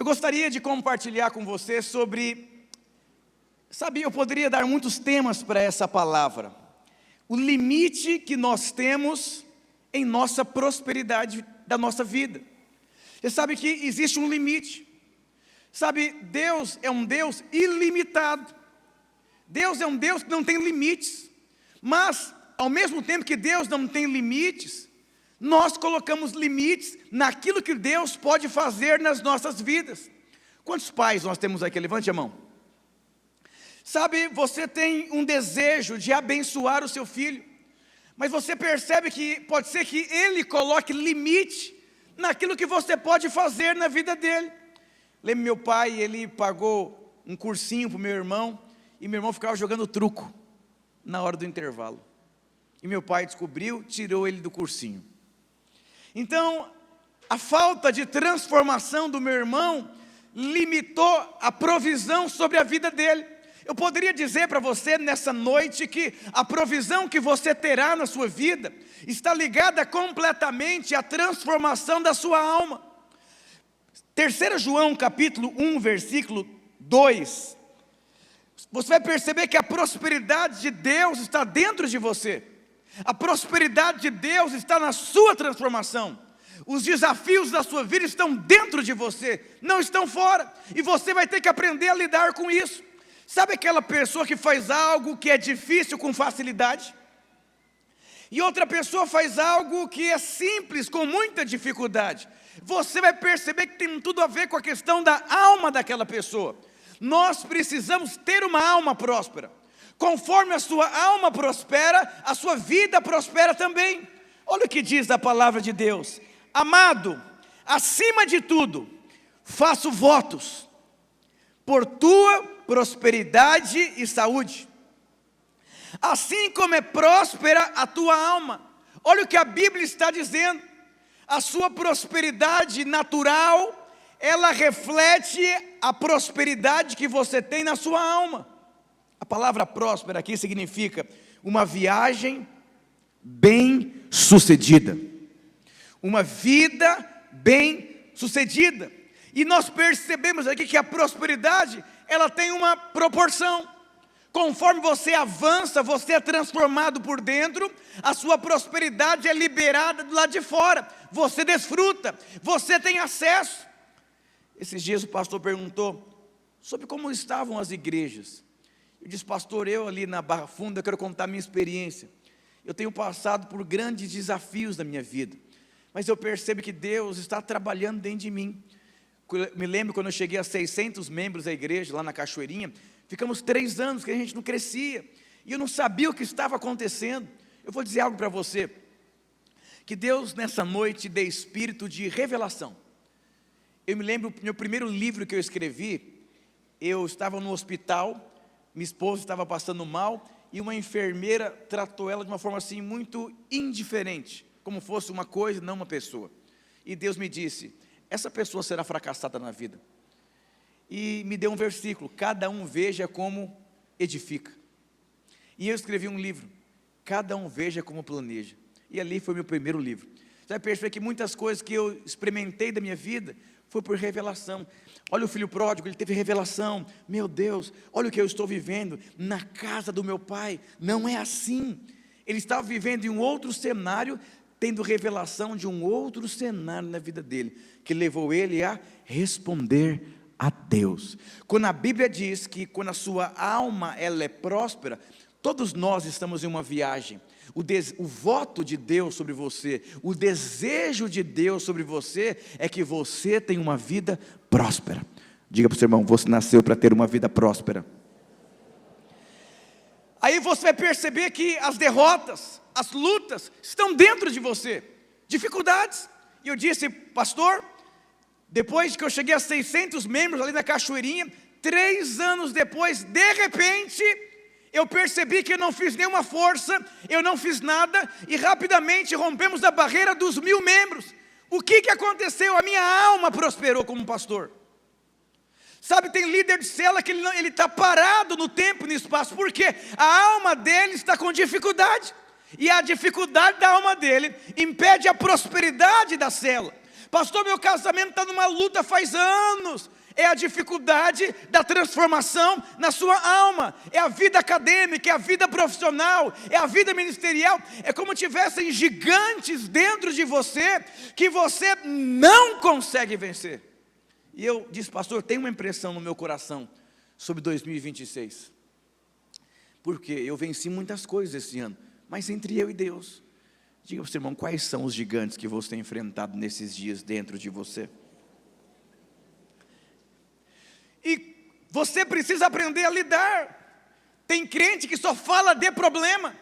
Eu gostaria de compartilhar com você sobre, sabe, eu poderia dar muitos temas para essa palavra. O limite que nós temos em nossa prosperidade da nossa vida. Você sabe que existe um limite. Sabe, Deus é um Deus ilimitado. Deus é um Deus que não tem limites. Mas, ao mesmo tempo que Deus não tem limites, nós colocamos limites naquilo que Deus pode fazer nas nossas vidas. Quantos pais nós temos aqui? Levante a mão. Sabe, você tem um desejo de abençoar o seu filho, mas você percebe que pode ser que ele coloque limite naquilo que você pode fazer na vida dele. Lembro meu pai, ele pagou um cursinho para o meu irmão, e meu irmão ficava jogando truco na hora do intervalo. E meu pai descobriu, tirou ele do cursinho. Então, a falta de transformação do meu irmão limitou a provisão sobre a vida dele. Eu poderia dizer para você nessa noite que a provisão que você terá na sua vida está ligada completamente à transformação da sua alma. 3 João capítulo 1, versículo 2, você vai perceber que a prosperidade de Deus está dentro de você. A prosperidade de Deus está na sua transformação. Os desafios da sua vida estão dentro de você, não estão fora. E você vai ter que aprender a lidar com isso. Sabe aquela pessoa que faz algo que é difícil com facilidade? E outra pessoa faz algo que é simples com muita dificuldade. Você vai perceber que tem tudo a ver com a questão da alma daquela pessoa. Nós precisamos ter uma alma próspera. Conforme a sua alma prospera, a sua vida prospera também. Olha o que diz a palavra de Deus: amado, acima de tudo, faço votos por tua prosperidade e saúde, assim como é próspera a tua alma. Olha o que a Bíblia está dizendo. A sua prosperidade natural, ela reflete a prosperidade que você tem na sua alma. A palavra próspera aqui significa uma viagem bem sucedida, uma vida bem sucedida. E nós percebemos aqui que a prosperidade, ela tem uma proporção. Conforme você avança, você é transformado por dentro, a sua prosperidade é liberada do lado de fora. Você desfruta, você tem acesso. Esses dias o pastor perguntou sobre como estavam as igrejas. Eu disse: pastor, eu ali na Barra Funda, eu quero contar a minha experiência. Eu tenho passado por grandes desafios na minha vida, mas eu percebo que Deus está trabalhando dentro de mim. Me lembro quando eu cheguei a 600 membros da igreja, lá na Cachoeirinha, ficamos 3 anos que a gente não crescia, e eu não sabia o que estava acontecendo. Eu vou dizer algo para você, que Deus nessa noite dê espírito de revelação. Eu me lembro, meu primeiro livro que eu escrevi, eu estava no hospital, minha esposa estava passando mal, e uma enfermeira tratou ela de uma forma assim muito indiferente, como fosse uma coisa, não uma pessoa. E Deus me disse: essa pessoa será fracassada na vida. E me deu um versículo: cada um veja como edifica. E eu escrevi um livro: cada um veja como planeja. E ali foi meu primeiro livro. Você vai perceber que muitas coisas que eu experimentei da minha vida foi por revelação. Olha o filho pródigo, ele teve revelação. Meu Deus, olha o que eu estou vivendo na casa do meu pai. Não é assim. Ele estava vivendo em um outro cenário, tendo revelação de um outro cenário na vida dele, que levou ele a responder a Deus. Quando a Bíblia diz que quando a sua alma ela é próspera, todos nós estamos em uma viagem. O voto de Deus sobre você, o desejo de Deus sobre você é que você tenha uma vida próspera. Diga para o seu irmão: você nasceu para ter uma vida próspera. Aí você vai perceber que as derrotas, as lutas estão dentro de você, dificuldades. E eu disse: pastor, depois que eu cheguei a 600 membros ali na Cachoeirinha, 3 anos depois, de repente, eu percebi que eu não fiz nenhuma força, eu não fiz nada, e rapidamente rompemos a barreira dos 1000 membros. O que aconteceu? A minha alma prosperou como pastor. Sabe, tem líder de célula que ele está parado no tempo e no espaço, porque a alma dele está com dificuldade, e a dificuldade da alma dele impede a prosperidade da célula. Pastor, meu casamento está numa luta faz anos. É a dificuldade da transformação na sua alma, é a vida acadêmica, é a vida profissional, é a vida ministerial. É como tivessem gigantes dentro de você, que você não consegue vencer. E eu disse, pastor, tem uma impressão no meu coração sobre 2026, porque eu venci muitas coisas esse ano, mas entre eu e Deus. Diga para o seu irmão, quais são os gigantes que você tem enfrentado nesses dias dentro de você? E você precisa aprender a lidar. Tem crente que só fala de problema.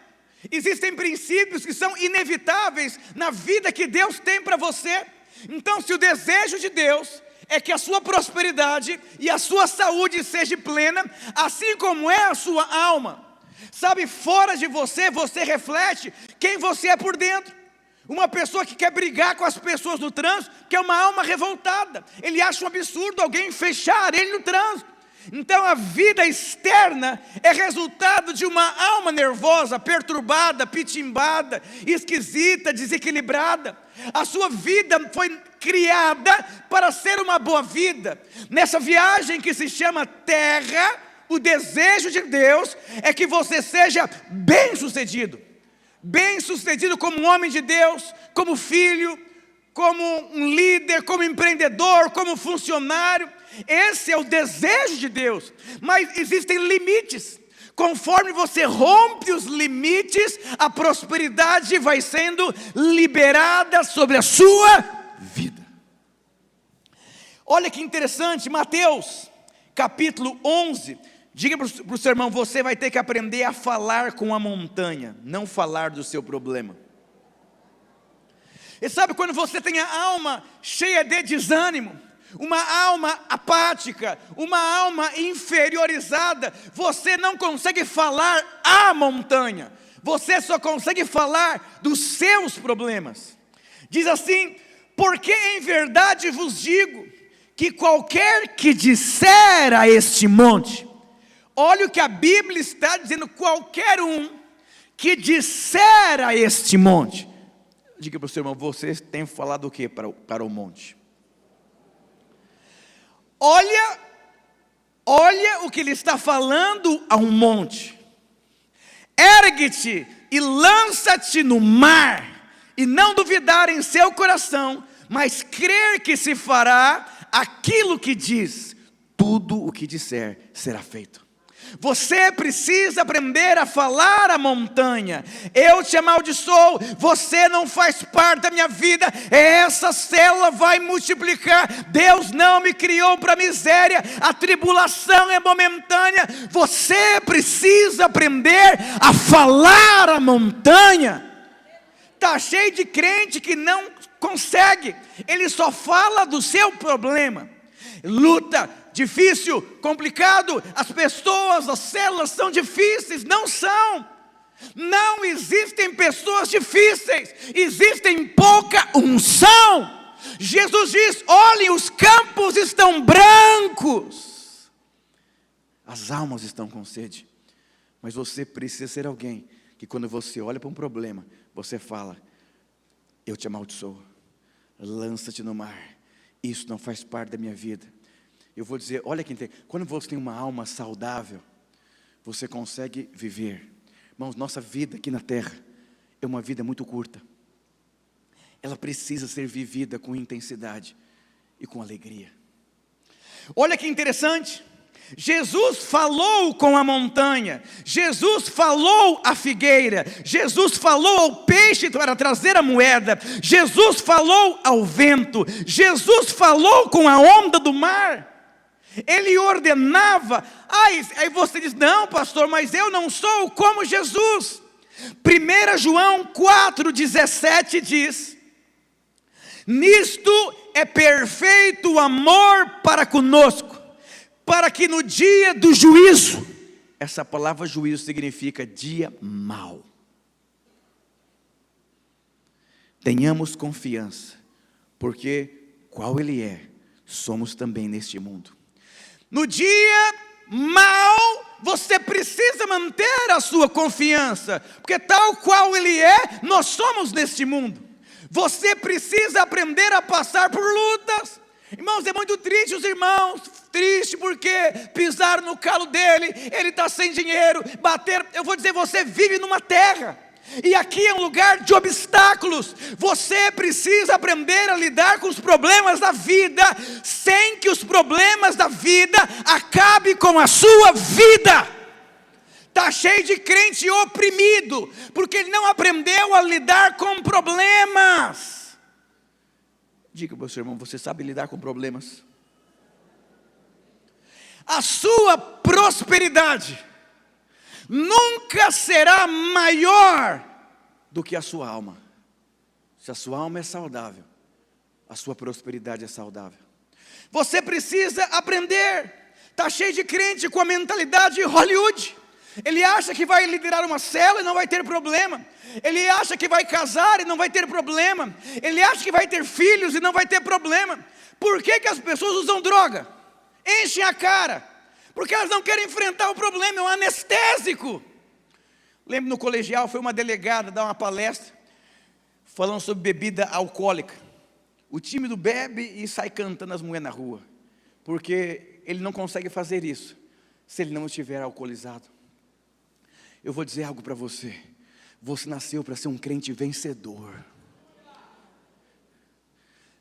Existem princípios que são inevitáveis na vida que Deus tem para você. Então, se o desejo de Deus é que a sua prosperidade e a sua saúde seja plena, assim como é a sua alma, sabe, fora de você, você reflete quem você é por dentro. Uma pessoa que quer brigar com as pessoas no trânsito, que é uma alma revoltada, ele acha um absurdo alguém fechar ele no trânsito. Então a vida externa é resultado de uma alma nervosa, perturbada, pitimbada, esquisita, desequilibrada. A sua vida foi criada para ser uma boa vida. Nessa viagem que se chama Terra, o desejo de Deus é que você seja bem-sucedido. Bem-sucedido como um homem de Deus, como filho, como um líder, como empreendedor, como funcionário. Esse é o desejo de Deus. Mas existem limites. Conforme você rompe os limites, a prosperidade vai sendo liberada sobre a sua vida. Olha que interessante, Mateus capítulo 11. Diga para o seu irmão, você vai ter que aprender a falar com a montanha, não falar do seu problema. E sabe quando você tem a alma cheia de desânimo, uma alma apática, uma alma inferiorizada, você não consegue falar à montanha, você só consegue falar dos seus problemas. Diz assim, porque em verdade vos digo, que qualquer que disser a este monte, olha o que a Bíblia está dizendo, qualquer um que disser a este monte. Diga para o seu irmão, você tem falado o que para o monte? Olha o que ele está falando a um monte. Ergue-te e lança-te no mar, e não duvidar em seu coração, mas crer que se fará aquilo que diz, tudo o que disser será feito. Você precisa aprender a falar à montanha, eu te amaldiçoo, você não faz parte da minha vida, essa célula vai multiplicar, Deus não me criou para miséria, a tribulação é momentânea. Você precisa aprender a falar à montanha. Está cheio de crente que não consegue, ele só fala do seu problema. Luta, difícil, complicado, as pessoas, as células são difíceis. Não são. Não existem pessoas difíceis, existem pouca unção. Jesus diz, olhem, os campos estão brancos, as almas estão com sede. Mas você precisa ser alguém que quando você olha para um problema, você fala, eu te amaldiçoo, lança-te no mar, isso não faz parte da minha vida. Eu vou dizer, olha quem tem, quando você tem uma alma saudável, você consegue viver. Irmãos, nossa vida aqui na terra é uma vida muito curta. Ela precisa ser vivida com intensidade e com alegria. Olha que interessante, Jesus falou com a montanha, Jesus falou à figueira, Jesus falou ao peixe para trazer a moeda, Jesus falou ao vento, Jesus falou com a onda do mar, ele ordenava. Aí você diz, não pastor, mas eu não sou como Jesus. 1 João 4,17 diz, nisto é perfeito o amor para conosco, para que no dia do juízo, essa palavra juízo significa dia mau, tenhamos confiança, porque qual Ele é, somos também neste mundo. No dia mau, você precisa manter a sua confiança, porque tal qual Ele é, nós somos neste mundo. Você precisa aprender a passar por lutas. Irmãos, é muito triste os irmãos, triste porque pisaram no calo dele, ele está sem dinheiro, bateram. Eu vou dizer, você vive numa terra, e aqui é um lugar de obstáculos. Você precisa aprender a lidar com os problemas da vida, sem que os problemas da vida acabem com a sua vida. Está cheio de crente oprimido, porque ele não aprendeu a lidar com problemas. Diga para o seu irmão, você sabe lidar com problemas? A sua prosperidade nunca será maior do que a sua alma. Se a sua alma é saudável, a sua prosperidade é saudável. Você precisa aprender. Está cheio de crente com a mentalidade de Hollywood. Ele acha que vai liderar uma célula e não vai ter problema. Ele acha que vai casar e não vai ter problema. Ele acha que vai ter filhos e não vai ter problema. Por que as pessoas usam droga? Enchem a cara. Porque elas não querem enfrentar o problema, é um anestésico. Lembro no colegial, foi uma delegada dar uma palestra, falando sobre bebida alcoólica. O tímido bebe e sai cantando as mulheres na rua, porque ele não consegue fazer isso, se ele não estiver alcoolizado. Eu vou dizer algo para você. Você nasceu para ser um crente vencedor.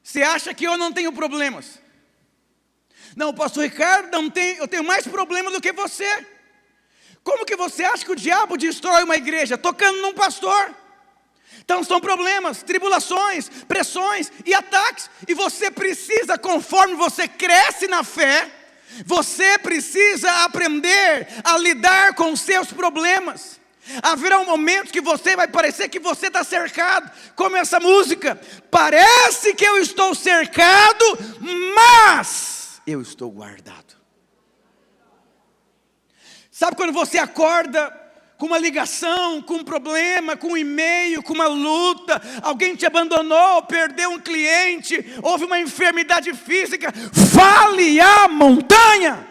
Você acha que eu não tenho problemas? Não, pastor Ricardo, eu tenho mais problemas do que você. Como que você acha que o diabo destrói uma igreja? Tocando num pastor. Então são problemas, tribulações, pressões e ataques. E você precisa, conforme você cresce na fé, você precisa aprender a lidar com os seus problemas. Haverá um momento que você vai parecer que você está cercado, como essa música. Parece que eu estou cercado, mas eu estou guardado. Sabe quando você acorda com uma ligação, com um problema, com um e-mail, com uma luta, alguém te abandonou, perdeu um cliente, houve uma enfermidade física, fale à montanha.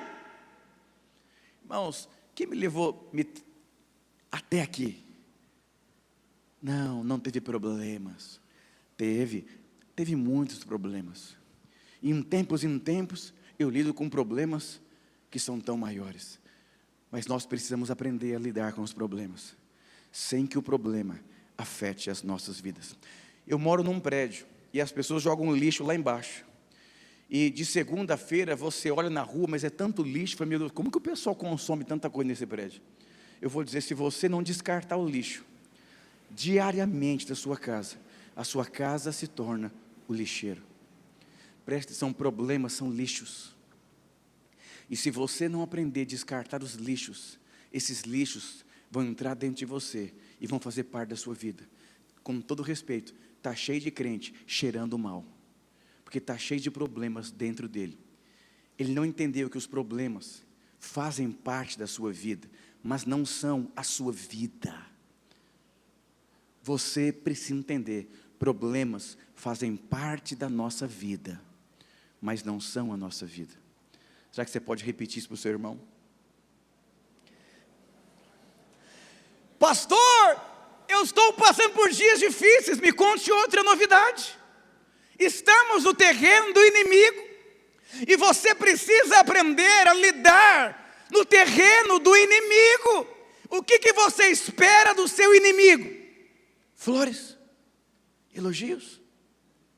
Irmãos, quem me levou até aqui? Não teve problemas. Teve muitos problemas. E em tempos eu lido com problemas que são tão maiores. Mas nós precisamos aprender a lidar com os problemas, sem que o problema afete as nossas vidas. Eu moro num prédio, e as pessoas jogam lixo lá embaixo. E de segunda-feira você olha na rua, mas é tanto lixo, meu Deus, como que o pessoal consome tanta coisa nesse prédio? Eu vou dizer, se você não descartar o lixo diariamente da sua casa, a sua casa se torna o lixeiro. Preste atenção, problemas são lixos. E se você não aprender a descartar os lixos, esses lixos vão entrar dentro de você e vão fazer parte da sua vida. Com todo respeito, está cheio de crente cheirando mal, porque está cheio de problemas dentro dele. Ele não entendeu que os problemas fazem parte da sua vida, mas não são a sua vida. Você precisa entender, problemas fazem parte da nossa vida, mas não são a nossa vida. Será que você pode repetir isso para o seu irmão? Pastor, eu estou passando por dias difíceis, me conte outra novidade. Estamos no terreno do inimigo, e você precisa aprender a lidar no terreno do inimigo. O que você espera do seu inimigo? Flores, elogios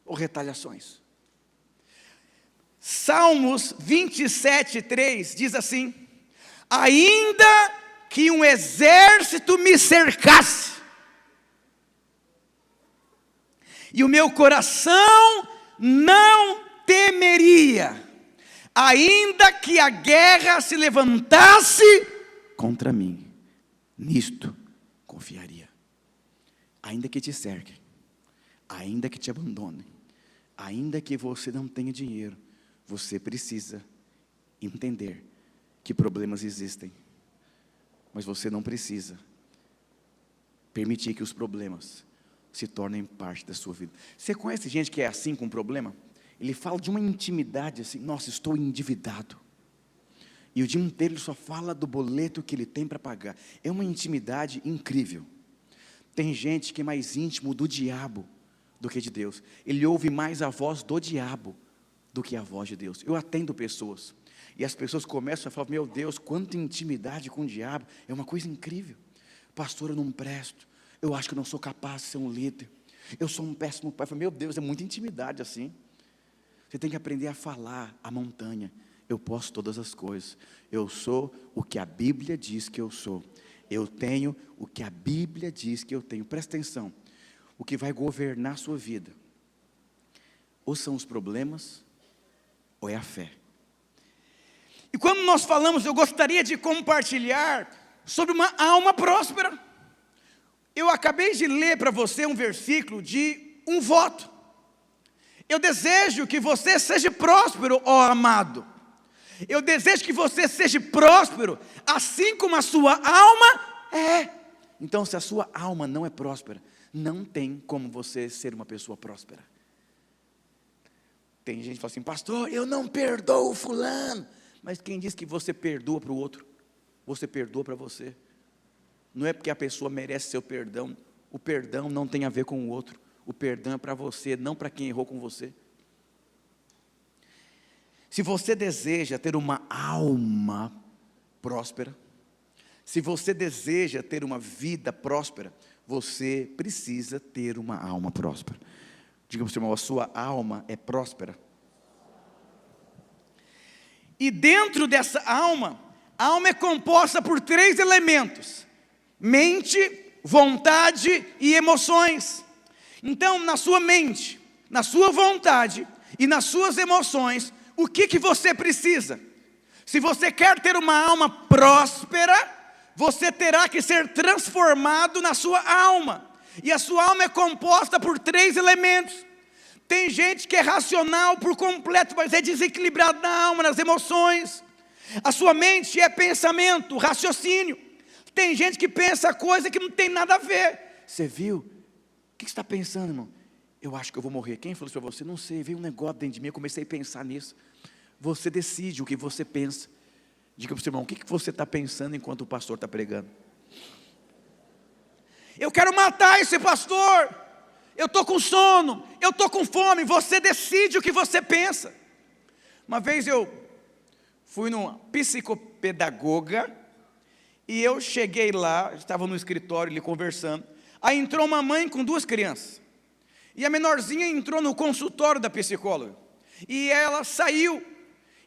ou retaliações? Salmos 27:3 diz assim: ainda que um exército me cercasse, e o meu coração não temeria, ainda que a guerra se levantasse contra mim, nisto confiaria. Ainda que te cerquem, ainda que te abandonem, ainda que você não tenha dinheiro, você precisa entender que problemas existem, mas você não precisa permitir que os problemas se tornem parte da sua vida. Você conhece gente que é assim com problema? Ele fala de uma intimidade assim: nossa, estou endividado. E o dia inteiro ele só fala do boleto que ele tem para pagar. É uma intimidade incrível. Tem gente que é mais íntimo do diabo do que de Deus. Ele ouve mais a voz do diabo do que a voz de Deus. Eu atendo pessoas, e as pessoas começam a falar: meu Deus, quanta intimidade com o diabo, é uma coisa incrível. Pastor, eu não presto, eu acho que eu não sou capaz de ser um líder, eu sou um péssimo pai. Eu falo: meu Deus, é muita intimidade assim. Você tem que aprender a falar a montanha: eu posso todas as coisas, eu sou o que a Bíblia diz que eu sou, eu tenho o que a Bíblia diz que eu tenho. Presta atenção, o que vai governar a sua vida, ou são os problemas, ou é a fé. E quando nós falamos, eu gostaria de compartilhar sobre uma alma próspera. Eu acabei de ler para você um versículo de um voto. Eu desejo que você seja próspero, ó amado. Eu desejo que você seja próspero, assim como a sua alma é. Então, se a sua alma não é próspera, não tem como você ser uma pessoa próspera. Tem gente que fala assim: pastor, eu não perdoo fulano. Mas quem diz que você perdoa para o outro? Você perdoa para você. Não é porque a pessoa merece seu perdão. O perdão não tem a ver com o outro. O perdão é para você, não para quem errou com você. Se você deseja ter uma alma próspera, se você deseja ter uma vida próspera, você precisa ter uma alma próspera. Diga para o seu irmão: a sua alma é próspera. E dentro dessa alma, a alma é composta por 3 elementos: mente, vontade e emoções. Então, na sua mente, na sua vontade e nas suas emoções, o que você precisa? Se você quer ter uma alma próspera, você terá que ser transformado na sua alma. E a sua alma é composta por 3 elementos. Tem gente que é racional por completo, mas é desequilibrado na alma, nas emoções. A sua mente é pensamento, raciocínio. Tem gente que pensa coisa que não tem nada a ver. Você viu? O que você está pensando, irmão? Eu acho que eu vou morrer. Quem falou isso para você? Não sei, veio um negócio dentro de mim, eu comecei a pensar nisso. Você decide o que você pensa. Diga para o seu irmão: o que você está pensando enquanto o pastor está pregando? Eu quero matar esse pastor, eu estou com sono, eu estou com fome. Você decide o que você pensa. Uma vez eu fui numa psicopedagoga, e eu cheguei lá, estava no escritório ali conversando. Aí entrou uma mãe com 2 crianças, e a menorzinha entrou no consultório da psicóloga, e ela saiu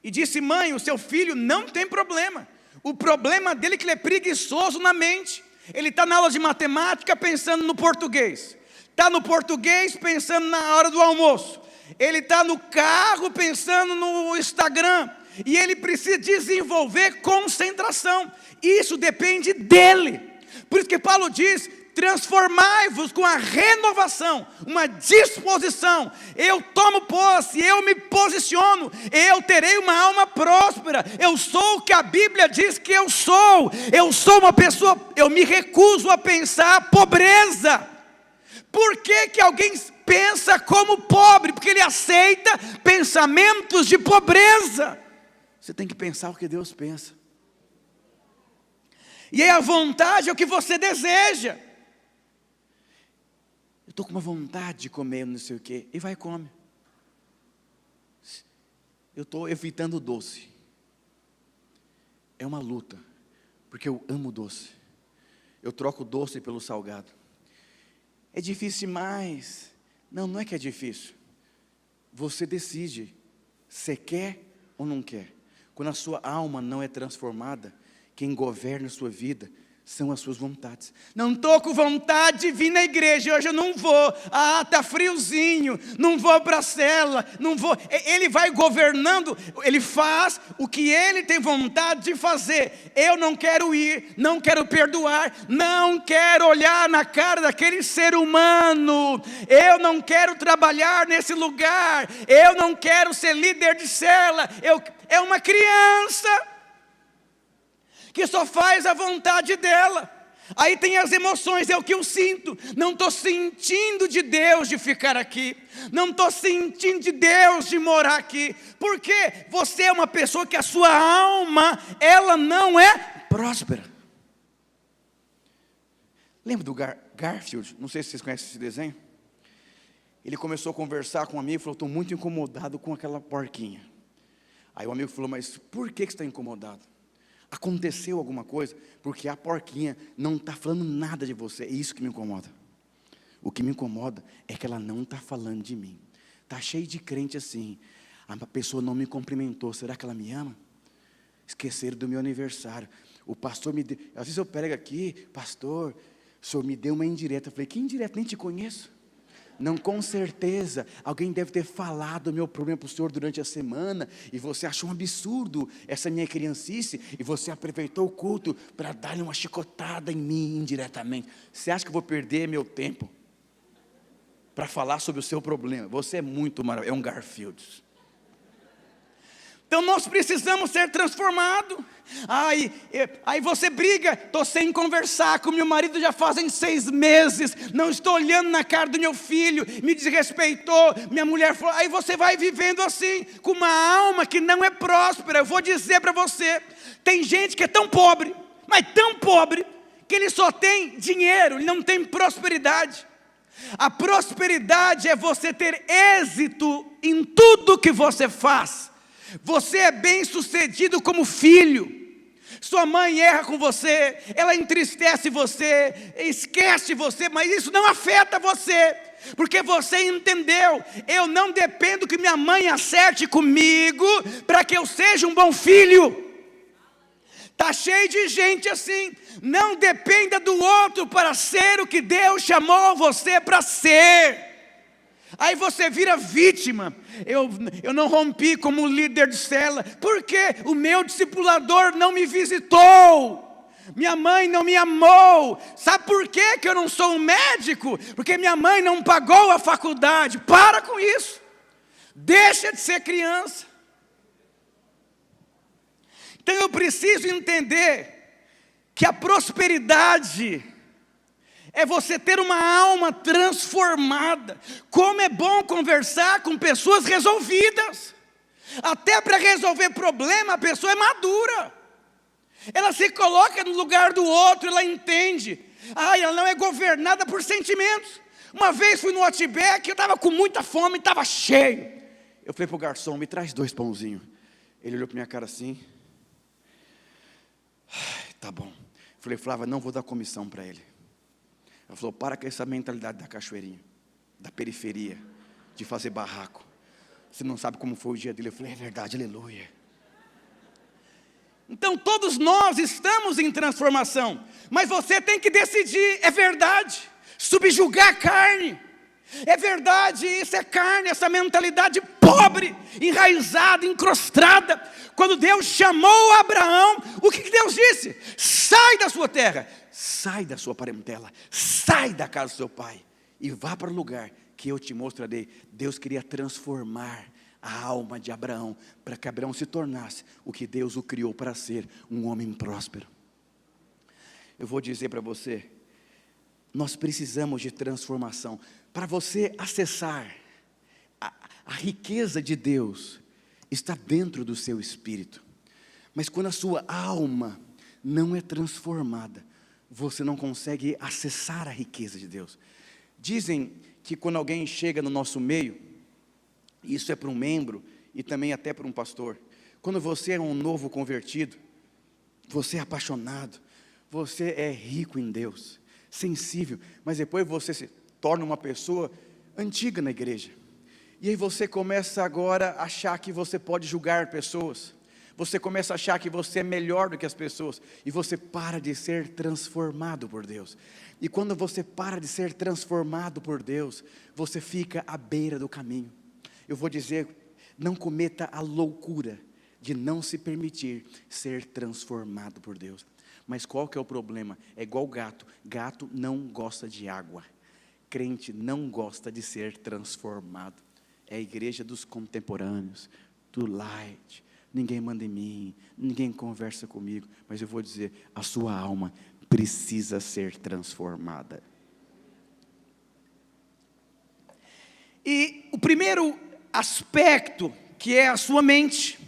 e disse: mãe, o seu filho não tem problema, o problema dele é que ele é preguiçoso na mente. Ele está na aula de matemática pensando no português, está no português pensando na hora do almoço, ele está no carro pensando no Instagram, e ele precisa desenvolver concentração. Isso depende dele. Por isso que Paulo diz: transformai-vos com a renovação, uma disposição. Eu tomo posse, eu me posiciono, eu terei uma alma próspera. Eu sou o que a Bíblia diz que eu sou. Eu sou uma pessoa, eu me recuso a pensar pobreza. Por que alguém pensa como pobre? Porque ele aceita pensamentos de pobreza. Você tem que pensar o que Deus pensa. E aí a vontade é o que você deseja. Eu estou com uma vontade de comer não sei o quê, e vai e come. Eu estou evitando o doce. É uma luta, porque eu amo doce. Eu troco o doce pelo salgado. É difícil demais. Não, não é que é difícil. Você decide, você quer ou não quer. Quando a sua alma não é transformada, quem governa a sua vida são as suas vontades. Não estou com vontade de vir na igreja, hoje eu não vou. Ah, está friozinho, não vou para a cela, não vou. Ele vai governando, ele faz o que ele tem vontade de fazer. Eu não quero ir, não quero perdoar, não quero olhar na cara daquele ser humano, eu não quero trabalhar nesse lugar, eu não quero ser líder de cela. É uma criança que só faz a vontade dela. Aí tem as emoções, é o que eu sinto. Não estou sentindo de Deus de ficar aqui, não estou sentindo de Deus de morar aqui, porque você é uma pessoa que a sua alma, ela não é próspera. Lembra do Garfield? Não sei se vocês conhecem esse desenho. Ele começou a conversar com um amigo e falou: estou muito incomodado com aquela porquinha. Aí o amigo falou: mas por que você está incomodado? Aconteceu alguma coisa? Porque a porquinha não está falando nada de você. É isso que me incomoda. O que me incomoda é que ela não está falando de mim. Está cheio de crente assim. A pessoa não me cumprimentou. Será que ela me ama? Esqueceram do meu aniversário. O pastor me deu. Às vezes eu prego aqui: pastor, o senhor me deu uma indireta. Eu falei: que indireta? Nem te conheço. Não, com certeza, alguém deve ter falado o meu problema para o senhor durante a semana, e você achou um absurdo essa minha criancice, e você aproveitou o culto para dar-lhe uma chicotada em mim indiretamente. Você acha que eu vou perder meu tempo para falar sobre o seu problema? Você é muito maravilhoso, é um Garfield. Então nós precisamos ser transformados. Aí você briga: estou sem conversar com meu marido já fazem 6 meses, não estou olhando na cara do meu filho, me desrespeitou, minha mulher falou. Aí você vai vivendo assim, com uma alma que não é próspera. Eu vou dizer para você, tem gente que é tão pobre, mas tão pobre, que ele só tem dinheiro, ele não tem prosperidade. A prosperidade é você ter êxito em tudo que você faz. Você é bem sucedido como filho. Sua mãe erra com você, ela entristece você, esquece você, mas isso não afeta você, porque você entendeu: eu não dependo que minha mãe acerte comigo para que eu seja um bom filho. Está cheio de gente assim. Não dependa do outro para ser o que Deus chamou você para ser. Aí você vira vítima. Eu não rompi como líder de célula, porque o meu discipulador não me visitou, minha mãe não me amou. Sabe por quê que eu não sou um médico? Porque minha mãe não pagou a faculdade. Para com isso. Deixa de ser criança. Então eu preciso entender que a prosperidade é você ter uma alma transformada. Como é bom conversar com pessoas resolvidas. Até para resolver problema, a pessoa é madura. Ela se coloca no lugar do outro, ela entende. Ela não é governada por sentimentos. Uma vez fui no Outback, eu estava com muita fome, estava cheio. Eu falei para o garçom: me traz 2 pãozinhos. Ele olhou para minha cara assim: tá bom. Eu falei: Flávia, não vou dar comissão para ele. Ela falou: para com essa mentalidade da cachoeirinha, da periferia, de fazer barraco. Você não sabe como foi o dia dele. Eu falei: é verdade, aleluia. Então todos nós estamos em transformação, mas você tem que decidir. É verdade, subjugar a carne. É verdade, isso é carne, essa mentalidade pobre, enraizada, encrostada. Quando Deus chamou Abraão, o que Deus disse? Sai da sua terra, sai da sua parentela, sai da casa do seu pai e vá para o lugar que eu te mostrarei. Deus queria transformar a alma de Abraão, para que Abraão se tornasse o que Deus o criou para ser, um homem próspero. Eu vou dizer para você, nós precisamos de transformação. Para você acessar a riqueza de Deus, está dentro do seu espírito. Mas quando a sua alma não é transformada, você não consegue acessar a riqueza de Deus. Dizem que quando alguém chega no nosso meio, isso é para um membro e também até para um pastor, quando você é um novo convertido, você é apaixonado, você é rico em Deus, sensível, mas depois você se torna uma pessoa antiga na igreja, e aí você começa agora a achar que você pode julgar pessoas, você começa a achar que você é melhor do que as pessoas, e você para de ser transformado por Deus. E quando você para de ser transformado por Deus, você fica à beira do caminho. Eu vou dizer, não cometa a loucura de não se permitir ser transformado por Deus. Mas qual que é o problema? É igual gato, gato não gosta de água, crente não gosta de ser transformado. É a igreja dos contemporâneos, do light, ninguém manda em mim, ninguém conversa comigo, mas eu vou dizer, a sua alma precisa ser transformada. E o primeiro aspecto, que é a sua mente.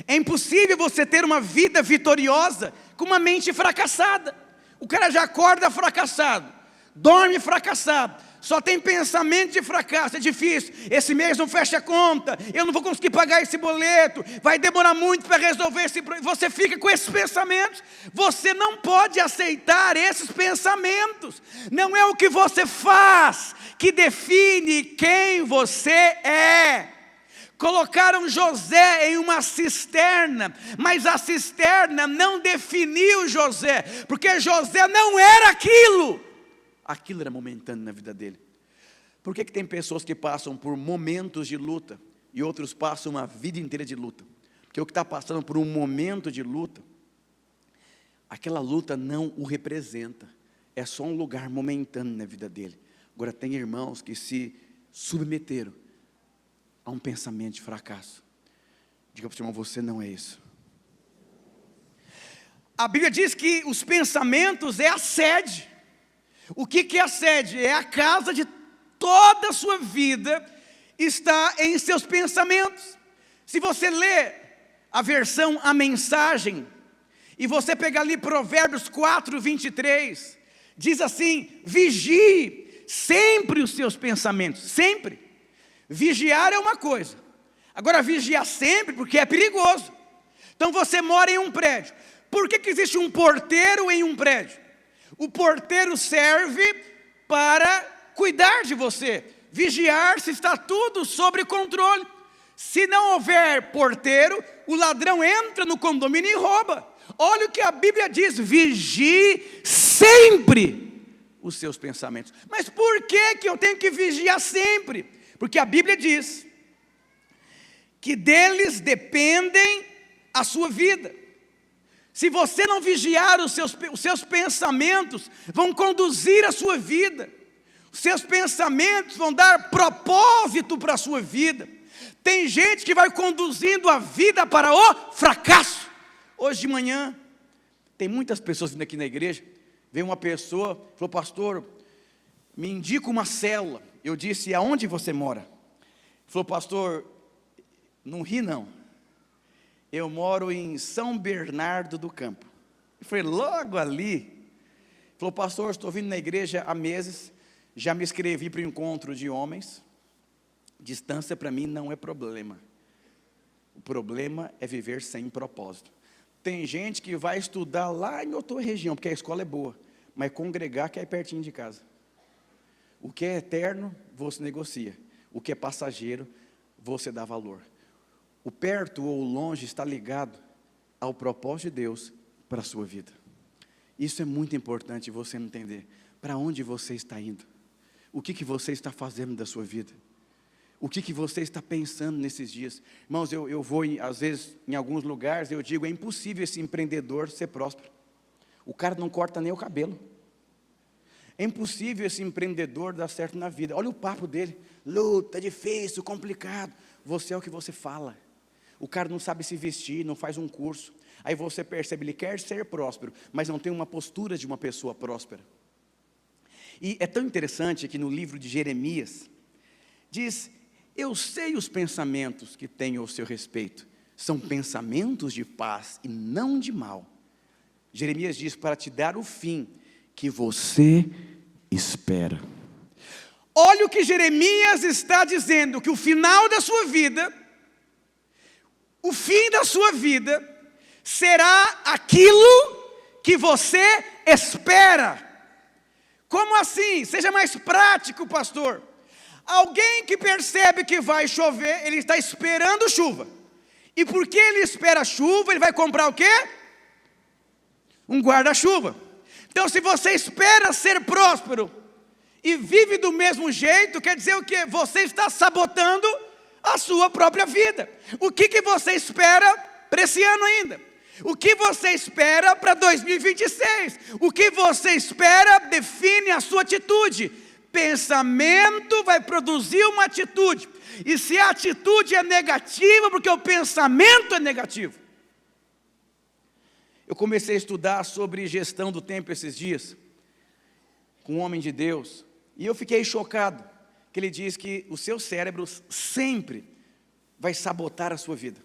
É impossível você ter uma vida vitoriosa com uma mente fracassada. O cara já acorda fracassado, dorme fracassado, só tem pensamento de fracasso, é difícil, esse mês não fecha a conta, eu não vou conseguir pagar esse boleto, vai demorar muito para resolver esse problema. Você fica com esses pensamentos, você não pode aceitar esses pensamentos. Não é o que você faz que define quem você é. Colocaram José em uma cisterna, mas a cisterna não definiu José, porque José não era aquilo. Aquilo era momentâneo na vida dele. Por que tem pessoas que passam por momentos de luta e outros passam uma vida inteira de luta? Porque o que está passando por um momento de luta, aquela luta não o representa, é só um lugar momentâneo na vida dele. Agora tem irmãos que se submeteram a um pensamento de fracasso. Diga para o seu irmão, você não é isso. A Bíblia diz que os pensamentos é a sede. O que é a sede? É a casa de toda a sua vida, está em seus pensamentos. Se você lê a versão A Mensagem, e você pegar ali Provérbios 4, 23, diz assim: vigie sempre os seus pensamentos, sempre. Vigiar é uma coisa, agora vigiar sempre, porque é perigoso. Então você mora em um prédio, por que existe um porteiro em um prédio? O porteiro serve para cuidar de você, vigiar se está tudo sob controle. Se não houver porteiro, o ladrão entra no condomínio e rouba. Olha o que a Bíblia diz: vigie sempre os seus pensamentos. Mas por que eu tenho que vigiar sempre? Porque a Bíblia diz que deles dependem a sua vida. Se você não vigiar, os seus pensamentos vão conduzir a sua vida. Os seus pensamentos vão dar propósito para a sua vida. Tem gente que vai conduzindo a vida para o fracasso. Hoje de manhã, tem muitas pessoas vindo aqui na igreja. Veio uma pessoa, falou: pastor, me indica uma célula. Eu disse: aonde você mora? Ele falou: pastor, não ri não, eu moro em São Bernardo do Campo. Eu falei: logo ali. Ele falou: pastor, estou vindo na igreja há meses, já me inscrevi para o encontro de homens, distância para mim não é problema, o problema é viver sem propósito. Tem gente que vai estudar lá em outra região, porque a escola é boa, mas congregar quer ir pertinho de casa. O que é eterno, você negocia. O que é passageiro, você dá valor. O perto ou o longe está ligado ao propósito de Deus para a sua vida. Isso é muito importante você entender. Para onde você está indo? O que você está fazendo da sua vida? O que você está pensando nesses dias? Irmãos, eu vou, às vezes, em alguns lugares, eu digo: é impossível esse empreendedor ser próspero. O cara não corta nem o cabelo. É impossível esse empreendedor dar certo na vida. Olha o papo dele: luta, difícil, complicado. Você é o que você fala. O cara não sabe se vestir, não faz um curso. Aí você percebe, ele quer ser próspero, mas não tem uma postura de uma pessoa próspera. E é tão interessante que no livro de Jeremias, diz: eu sei os pensamentos que tenho ao seu respeito. São pensamentos de paz e não de mal. Jeremias diz: para te dar o fim que você espera. Olha o que Jeremias está dizendo: que o final da sua vida, o fim da sua vida, será aquilo que você espera. Como assim? Seja mais prático, pastor. Alguém que percebe que vai chover, ele está esperando chuva. E porque ele espera chuva, ele vai comprar o quê? Um guarda-chuva. Então, se você espera ser próspero e vive do mesmo jeito, quer dizer o quê? Você está sabotando a sua própria vida. O que você espera para esse ano ainda? O que você espera para 2026? O que você espera define a sua atitude. Pensamento vai produzir uma atitude. E se a atitude é negativa, porque o pensamento é negativo. Eu comecei a estudar sobre gestão do tempo esses dias, com um homem de Deus, e eu fiquei chocado, que ele diz que o seu cérebro sempre vai sabotar a sua vida.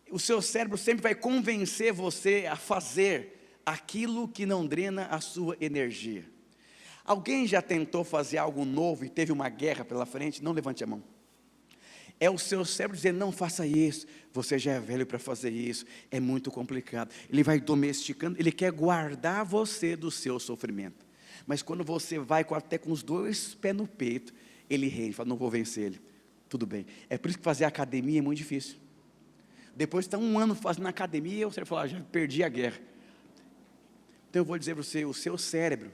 O seu cérebro sempre vai convencer você a fazer aquilo que não drena a sua energia. Alguém já tentou fazer algo novo e teve uma guerra pela frente? Não levante a mão. É o seu cérebro dizendo, não faça isso, você já é velho para fazer isso, é muito complicado. Ele vai domesticando, ele quer guardar você do seu sofrimento. Mas quando você vai até com os dois pés no peito, ele rende, fala, não vou vencer ele. Tudo bem. É por isso que fazer academia é muito difícil. Depois de estar um ano fazendo academia, você fala, já perdi a guerra. Então eu vou dizer para você, o seu cérebro,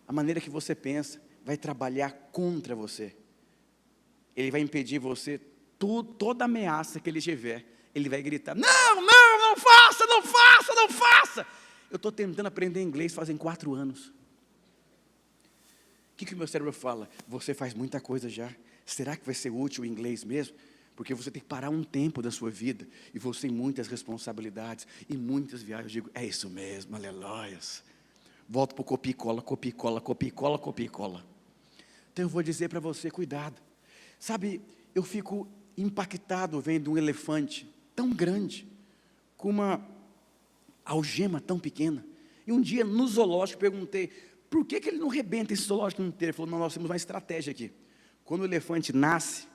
a maneira que você pensa, vai trabalhar contra você. Ele vai impedir você, toda ameaça que ele tiver, ele vai gritar, não faça, não faça, não faça. Eu estou tentando aprender inglês fazem 4 anos. O que o meu cérebro fala? Você faz muita coisa já, será que vai ser útil o inglês mesmo? Porque você tem que parar um tempo da sua vida, e você tem muitas responsabilidades, e muitas viagens. Eu digo, é isso mesmo, aleluias. Volto para o copia e cola, copia e cola, copia e cola, copia e cola. Então eu vou dizer para você, cuidado. Sabe, eu fico impactado vendo um elefante tão grande, com uma algema tão pequena. E um dia no zoológico perguntei, por que ele não rebenta esse zoológico inteiro? Ele falou, não, nós temos uma estratégia aqui. Quando o elefante nasce,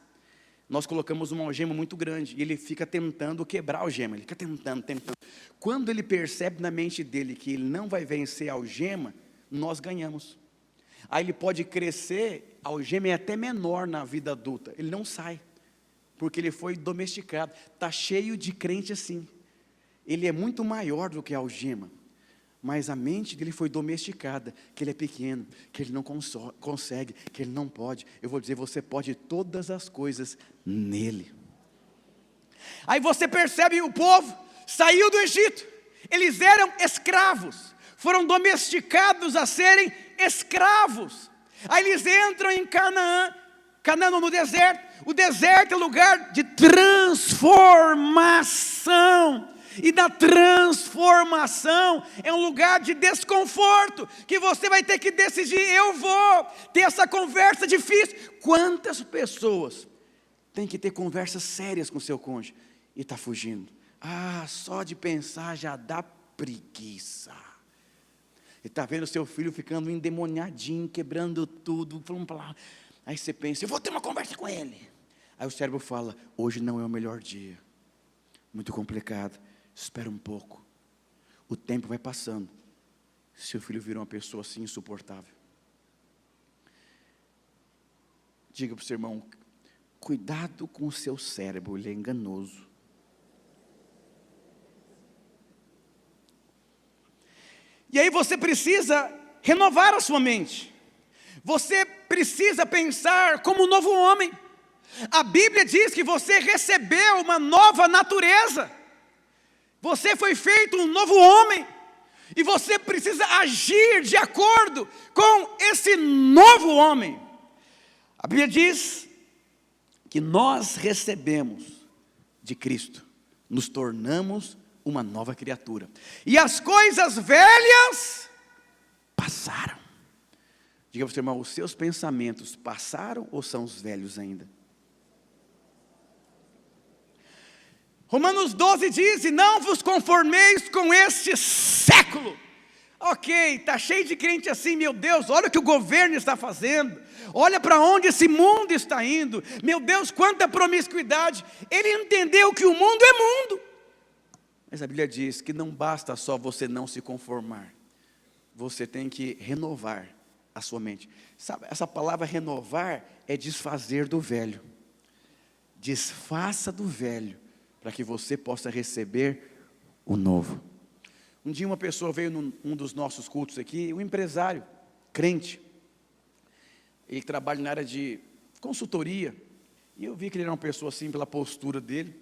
nós colocamos uma algema muito grande, e ele fica tentando quebrar a algema, ele fica tentando. Quando ele percebe na mente dele que ele não vai vencer a algema, nós ganhamos. Aí ele pode crescer, a algema é até menor na vida adulta, ele não sai, porque ele foi domesticado. Está cheio de crente assim, ele é muito maior do que a algema, mas a mente dele foi domesticada, que ele é pequeno, que ele não consegue, que ele não pode. Eu vou dizer, você pode todas as coisas nele. Aí você percebe, o povo saiu do Egito, eles eram escravos, foram domesticados a serem escravos. Aí eles entram em Canaã no deserto. O deserto é lugar de transformação. E na transformação é um lugar de desconforto, que você vai ter que decidir, eu vou ter essa conversa difícil. Quantas pessoas têm que ter conversas sérias com seu cônjuge e está fugindo? Só de pensar já dá preguiça. E está vendo seu filho ficando endemoniadinho, quebrando tudo, falando para lá. Aí você pensa, eu vou ter uma conversa com ele. Aí o cérebro fala, hoje não é o melhor dia, muito complicado. Espera um pouco, o tempo vai passando, seu filho vira uma pessoa assim insuportável. Diga para o seu irmão, cuidado com o seu cérebro, ele é enganoso. E aí você precisa renovar a sua mente, você precisa pensar como um novo homem. A Bíblia diz que você recebeu uma nova natureza. Você foi feito um novo homem, e você precisa agir de acordo com esse novo homem. A Bíblia diz que nós recebemos de Cristo, nos tornamos uma nova criatura, e as coisas velhas passaram. Diga para o seu irmão, os seus pensamentos passaram ou são os velhos ainda? Romanos 12 diz, e não vos conformeis com este século. Ok, está cheio de crente assim, meu Deus, olha o que o governo está fazendo, olha para onde esse mundo está indo, meu Deus, quanta promiscuidade. Ele entendeu que o mundo é mundo, mas a Bíblia diz que não basta só você não se conformar, você tem que renovar a sua mente. Sabe, essa palavra renovar é desfazer do velho. Desfaça do velho, para que você possa receber o novo. Um dia uma pessoa veio num dos nossos cultos aqui, um empresário, crente, ele trabalha na área de consultoria, e eu vi que ele era uma pessoa assim, pela postura dele.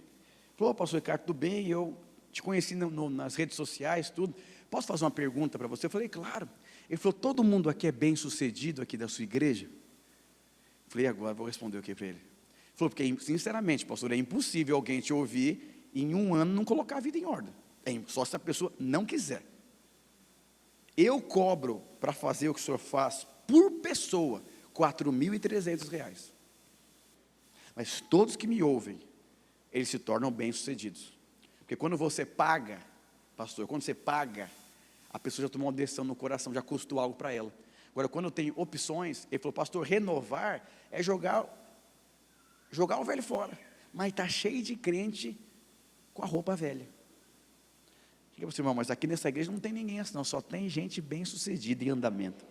Falou, pastor Ricardo, tudo bem? Eu te conheci nas redes sociais, tudo, posso fazer uma pergunta para você? Eu falei, claro. Ele falou, todo mundo aqui é bem sucedido aqui da sua igreja? Eu falei, agora vou responder o que para ele? Ele falou, porque sinceramente, pastor, é impossível alguém te ouvir e em um ano não colocar a vida em ordem, só se a pessoa não quiser. Eu cobro para fazer o que o senhor faz por pessoa, R$4.300, mas todos que me ouvem, eles se tornam bem-sucedidos, porque quando você paga, pastor, quando você paga, a pessoa já tomou uma decisão no coração, já custou algo para ela. Agora, quando eu tenho opções, ele falou, pastor, renovar é jogar o velho fora. Mas está cheio de crente com a roupa velha. Diga para você, irmão, mas aqui nessa igreja não tem ninguém assim, não, só tem gente bem sucedida em andamento.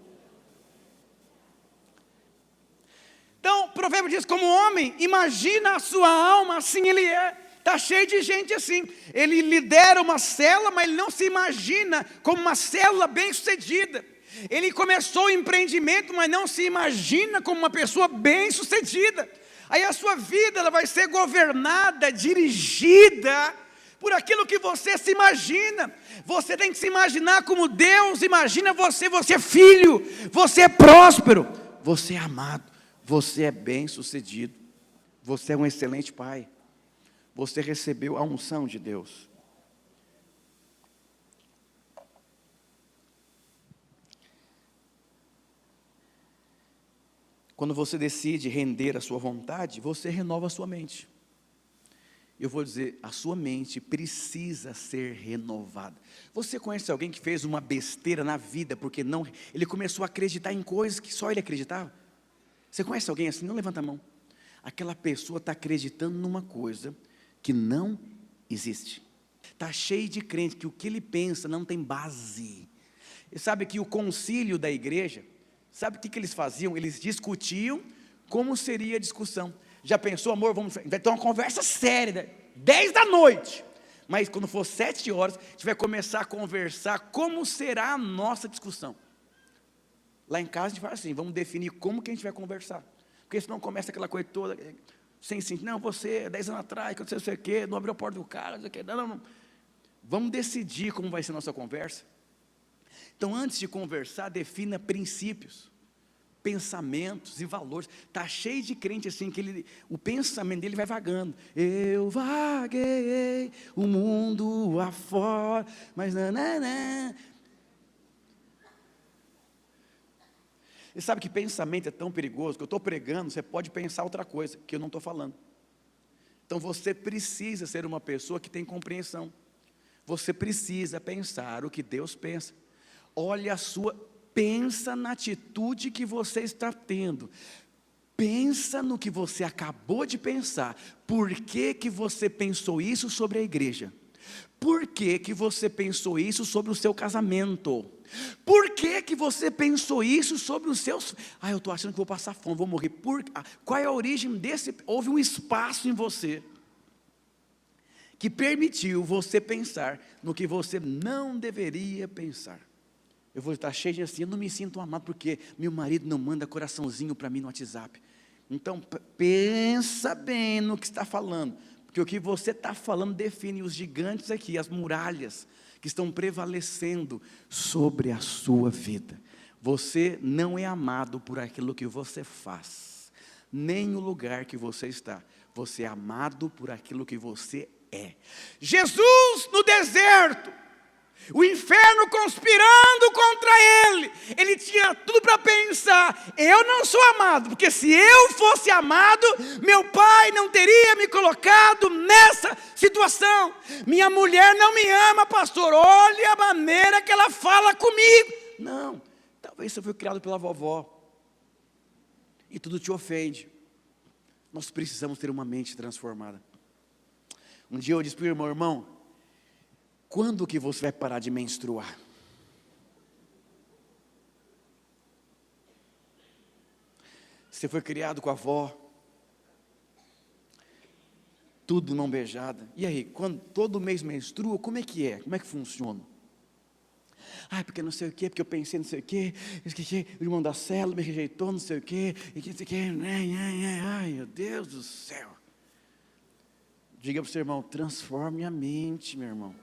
Então, o provérbio diz, como homem, imagina a sua alma, assim ele é. Está cheio de gente assim. Ele lidera uma célula, mas ele não se imagina como uma célula bem sucedida. Ele começou o empreendimento, mas não se imagina como uma pessoa bem sucedida. Aí a sua vida ela vai ser governada, dirigida por aquilo que você se imagina. Você tem que se imaginar como Deus imagina você. Você é filho, você é próspero, você é amado, você é bem sucedido, você é um excelente pai, você recebeu a unção de Deus. Quando você decide render a sua vontade, você renova a sua mente. Eu vou dizer, a sua mente precisa ser renovada. Você conhece alguém que fez uma besteira na vida, porque não, ele começou a acreditar em coisas que só ele acreditava? Você conhece alguém assim? Não levanta a mão. Aquela pessoa está acreditando numa coisa que não existe. Está cheio de crente que o que ele pensa não tem base. E sabe que o concílio da igreja, sabe o que eles faziam? Eles discutiam como seria a discussão. Já pensou, amor, vai ter uma conversa séria, né? 10 da noite. Mas quando for 7 horas, a gente vai começar a conversar como será a nossa discussão. Lá em casa a gente fala assim, vamos definir como que a gente vai conversar. Porque senão começa aquela coisa toda, sem sentido. Não, você, 10 anos atrás, não sei o quê, não abriu a porta do carro, não sei o quê. Não. Vamos decidir como vai ser a nossa conversa. Então, antes de conversar, defina princípios, pensamentos e valores. Está cheio de crente assim, que o pensamento dele vai vagando. Eu vaguei o mundo afora, mas nananã. E sabe que pensamento é tão perigoso, que eu estou pregando, você pode pensar outra coisa, que eu não estou falando. Então você precisa ser uma pessoa que tem compreensão. Você precisa pensar o que Deus pensa. Olha pensa na atitude que você está tendo. Pensa no que você acabou de pensar. Por que que você pensou isso sobre a igreja? Por que que você pensou isso sobre o seu casamento? Por que que você pensou isso sobre os seus... eu estou achando que vou passar fome, vou morrer. Qual é a origem desse... Houve um espaço em você que permitiu você pensar no que você não deveria pensar. Eu vou estar cheio de assim, eu não me sinto amado porque meu marido não manda coraçãozinho para mim no WhatsApp. Então, pensa bem no que está falando, porque o que você está falando define os gigantes aqui, as muralhas que estão prevalecendo sobre a sua vida. Você não é amado por aquilo que você faz, nem o lugar que você está. Você é amado por aquilo que você é. Jesus no deserto, o inferno conspirando contra ele, ele tinha tudo para pensar, eu não sou amado, porque se eu fosse amado, meu pai não teria me colocado nessa situação, minha mulher não me ama, pastor, olha a maneira que ela fala comigo. Não, talvez você foi criado pela vovó, e tudo te ofende. Nós precisamos ter uma mente transformada. Um dia eu disse para o irmão, quando que você vai parar de menstruar? Você foi criado com a avó, tudo mão beijada. E aí, quando todo mês menstrua, como é que é? Como é que funciona? Porque não sei o quê, porque eu pensei não sei o quê, o irmão da célula me rejeitou, não sei o quê, ai meu Deus do céu. Diga para o seu irmão, transforme a mente, meu irmão.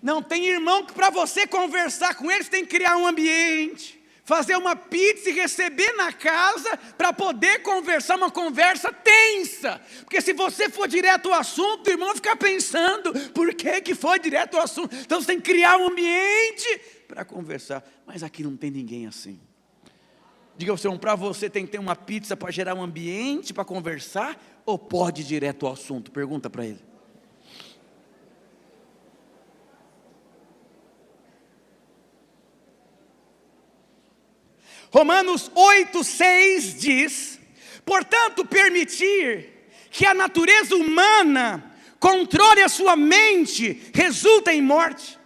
Não, tem irmão que para você conversar com eles tem que criar um ambiente, fazer uma pizza e receber na casa para poder conversar, uma conversa tensa, porque se você for direto ao assunto, o irmão fica pensando, por que que foi direto ao assunto? Então você tem que criar um ambiente para conversar, mas aqui não tem ninguém assim. Diga ao seu irmão, para você tem que ter uma pizza para gerar um ambiente para conversar, ou pode ir direto ao assunto? Pergunta para ele. Romanos 8:6 diz: portanto, permitir que a natureza humana controle a sua mente resulta em morte.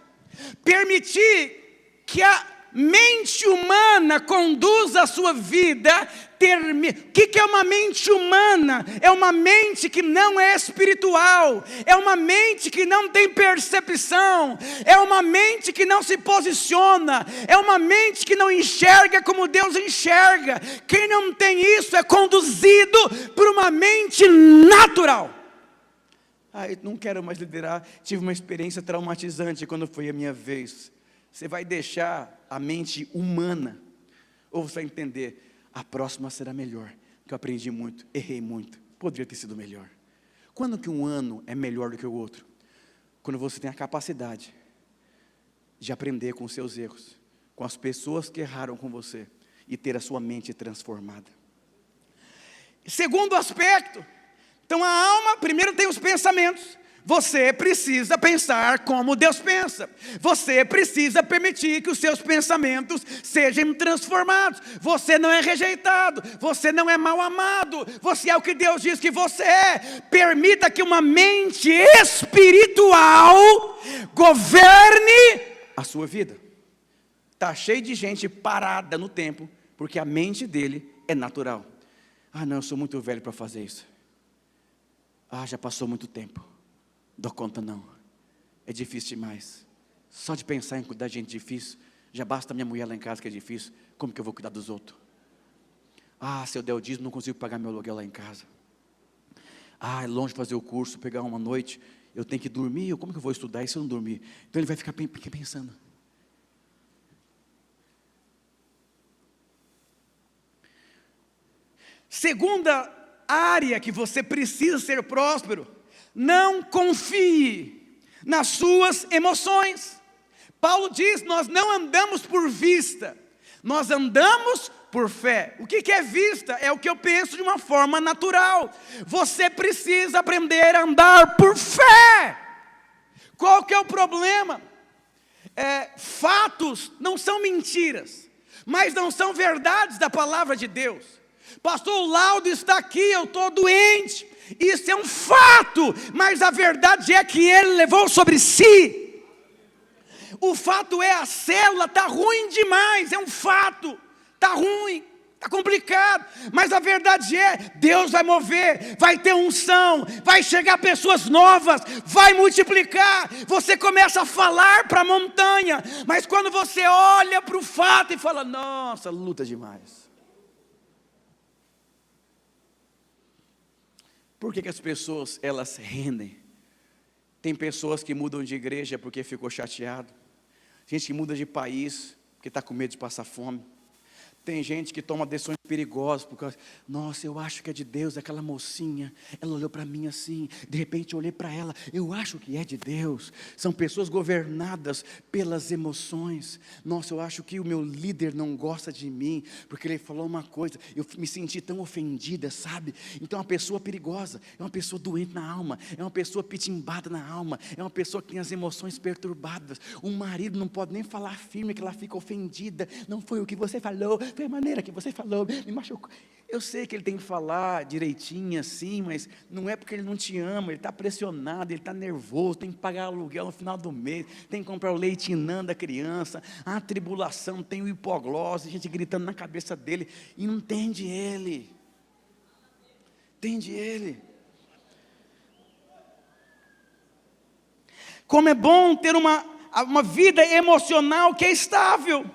Permitir que a mente humana conduza a sua vida. O que é uma mente humana? É uma mente que não é espiritual, é uma mente que não tem percepção, é uma mente que não se posiciona, é uma mente que não enxerga como Deus enxerga. Quem não tem isso é conduzido por uma mente natural. Eu não quero mais liderar, tive uma experiência traumatizante quando foi a minha vez. Você vai deixar a mente humana, ou você vai entender, a próxima será melhor, que eu aprendi muito, errei muito, poderia ter sido melhor. Quando que um ano é melhor do que o outro? Quando você tem a capacidade de aprender com os seus erros, com as pessoas que erraram com você, e ter a sua mente transformada. Segundo aspecto, então a alma, primeiro tem os pensamentos. Você precisa pensar como Deus pensa. Você precisa permitir que os seus pensamentos sejam transformados. Você não é rejeitado. Você não é mal amado. Você é o que Deus diz que você é. Permita que uma mente espiritual governe a sua vida. Está cheio de gente parada no tempo, porque a mente dele é natural. Não, eu sou muito velho para fazer isso. Já passou muito tempo. Dou conta não, é difícil demais. Só de pensar em cuidar de gente difícil, já basta minha mulher lá em casa que é difícil, como que eu vou cuidar dos outros? Se eu der o dízimo, não consigo pagar meu aluguel lá em casa. É longe de fazer o curso, pegar uma noite, eu tenho que dormir, como que eu vou estudar e se eu não dormir? Então ele vai ficar pensando. Segunda área que você precisa ser próspero: não confie nas suas emoções. Paulo diz: nós não andamos por vista, nós andamos por fé. O que é vista? É o que eu penso de uma forma natural. Você precisa aprender a andar por fé. Qual que é o problema? Fatos não são mentiras, mas não são verdades da palavra de Deus. Pastor, o laudo está aqui, eu estou doente. Isso é um fato, mas a verdade é que ele levou sobre si. O fato é, a célula está ruim demais, é um fato, está ruim, está complicado, mas a verdade é, Deus vai mover, vai ter unção, vai chegar pessoas novas, vai multiplicar. Você começa a falar para a montanha, mas quando você olha para o fato e fala: nossa, luta demais. Por que as pessoas, elas rendem? Tem pessoas que mudam de igreja porque ficou chateado. Gente que muda de país porque está com medo de passar fome. Tem gente que toma decisões perigosas, porque, nossa, eu acho que é de Deus, aquela mocinha, ela olhou para mim assim, de repente eu olhei para ela, eu acho que é de Deus. São pessoas governadas pelas emoções. Nossa, eu acho que o meu líder não gosta de mim, porque ele falou uma coisa, eu me senti tão ofendida, sabe? Então é uma pessoa perigosa, é uma pessoa doente na alma, é uma pessoa pitimbada na alma, é uma pessoa que tem as emoções perturbadas. Um marido não pode nem falar firme, que ela fica ofendida. Não foi o que você falou, foi a maneira que você falou, me machucou. Eu sei que ele tem que falar direitinho assim, mas não é porque ele não te ama, ele está pressionado, ele está nervoso, tem que pagar aluguel no final do mês, tem que comprar o leite inã da criança, a tribulação, tem o hipoglose, gente gritando na cabeça dele, e não entende ele. Entende ele. Como é bom ter uma vida emocional que é estável.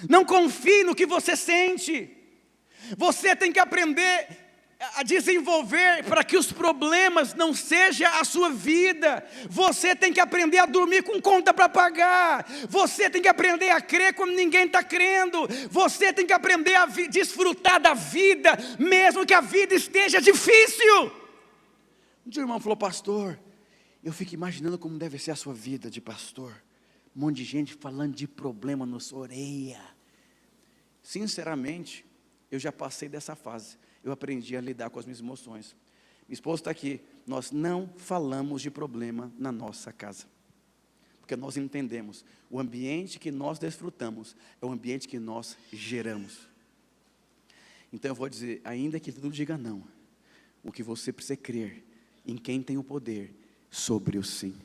Não confie no que você sente. Você tem que aprender a desenvolver para que os problemas não sejam a sua vida. Você tem que aprender a dormir com conta para pagar. Você tem que aprender a crer quando ninguém está crendo. Você tem que aprender a desfrutar da vida, mesmo que a vida esteja difícil. Um dia o irmão falou: pastor, eu fico imaginando como deve ser a sua vida de pastor. Um monte de gente falando de problema na sua orelha. Sinceramente, eu já passei dessa fase. Eu aprendi a lidar com as minhas emoções. Minha esposa está aqui. Nós não falamos de problema na nossa casa. porque nós entendemos, o ambiente que nós desfrutamos é o ambiente que nós geramos. Então eu vou dizer, ainda que tudo diga não, o que você precisa crer em quem tem o poder sobre o sim.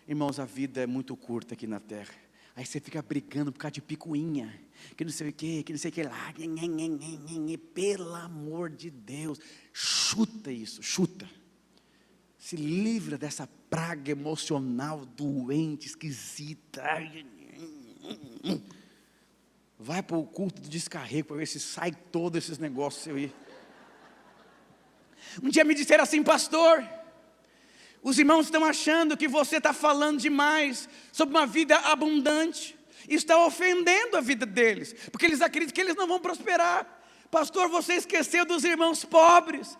Irmãos, a vida é muito curta aqui na terra. Aí você fica brigando por causa de picuinha, que não sei o que lá. Pelo amor de Deus, chuta isso, chuta. Se livra dessa praga emocional doente, esquisita. Vai para o culto do descarrego para ver se sai todos esses negócios seu aí. Um dia me disseram assim, pastor, os irmãos estão achando que você está falando demais sobre uma vida abundante. E está ofendendo a vida deles, porque eles acreditam que eles não vão prosperar. Pastor, você esqueceu dos irmãos pobres.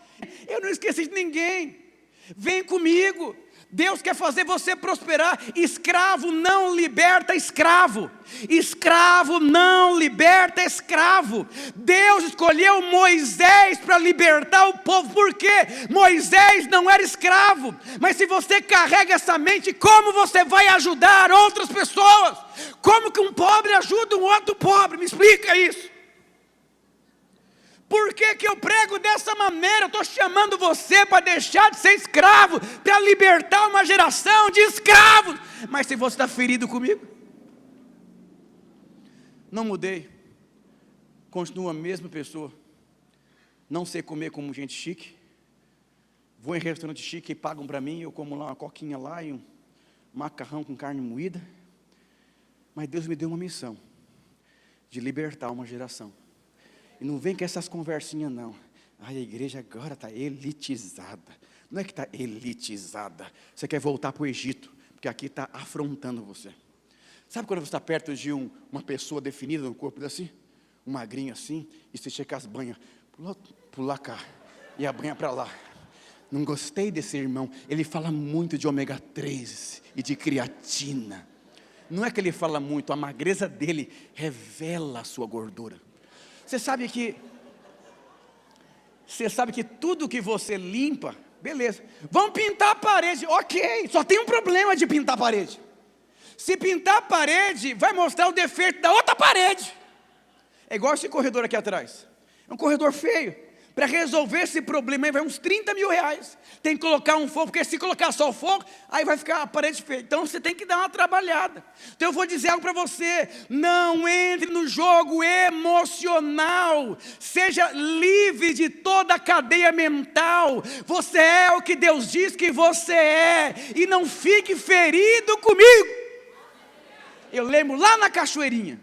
Eu não esqueci de ninguém. Vem comigo. Deus quer fazer você prosperar. Escravo não liberta escravo. Escravo não liberta escravo. Deus escolheu Moisés para libertar o povo. Por quê? Moisés não era escravo. Mas se você carrega essa mente, como você vai ajudar outras pessoas? Como que um pobre ajuda um outro pobre? Me explica isso. Por que que eu prego dessa maneira? Eu estou chamando você para deixar de ser escravo, para libertar uma geração de escravos. Mas se você está ferido comigo, não mudei, continuo a mesma pessoa. Não sei comer como gente chique, vou em restaurante chique e pagam para mim, eu como lá uma coquinha lá e um macarrão com carne moída. Mas Deus me deu uma missão, de libertar uma geração. E não vem com essas conversinhas não. Ai, a igreja agora está elitizada. Não é que está elitizada. Você quer voltar para o Egito, porque aqui está afrontando você. Sabe quando você está perto de uma pessoa definida no corpo assim? Um magrinho assim, e você chega com as banhas, pula cá, e a banha para lá. Não gostei desse irmão, ele fala muito de ômega 3 e de creatina. Não é que ele fala muito, a magreza dele revela a sua gordura. Você sabe que tudo que você limpa, beleza. Vamos pintar a parede, ok, só tem um problema de pintar a parede. Se pintar a parede, vai mostrar o defeito da outra parede. É igual esse corredor aqui atrás. É um corredor feio. Para resolver esse problema aí vai uns 30 mil reais. Tem que colocar um fogo, porque se colocar só o fogo, aí vai ficar a parede feia. Então você tem que dar uma trabalhada. Então eu vou dizer algo para você. Não entre no jogo emocional. Seja livre de toda a cadeia mental. Você é o que Deus diz que você é. E não fique ferido comigo. Eu lembro lá na Cachoeirinha.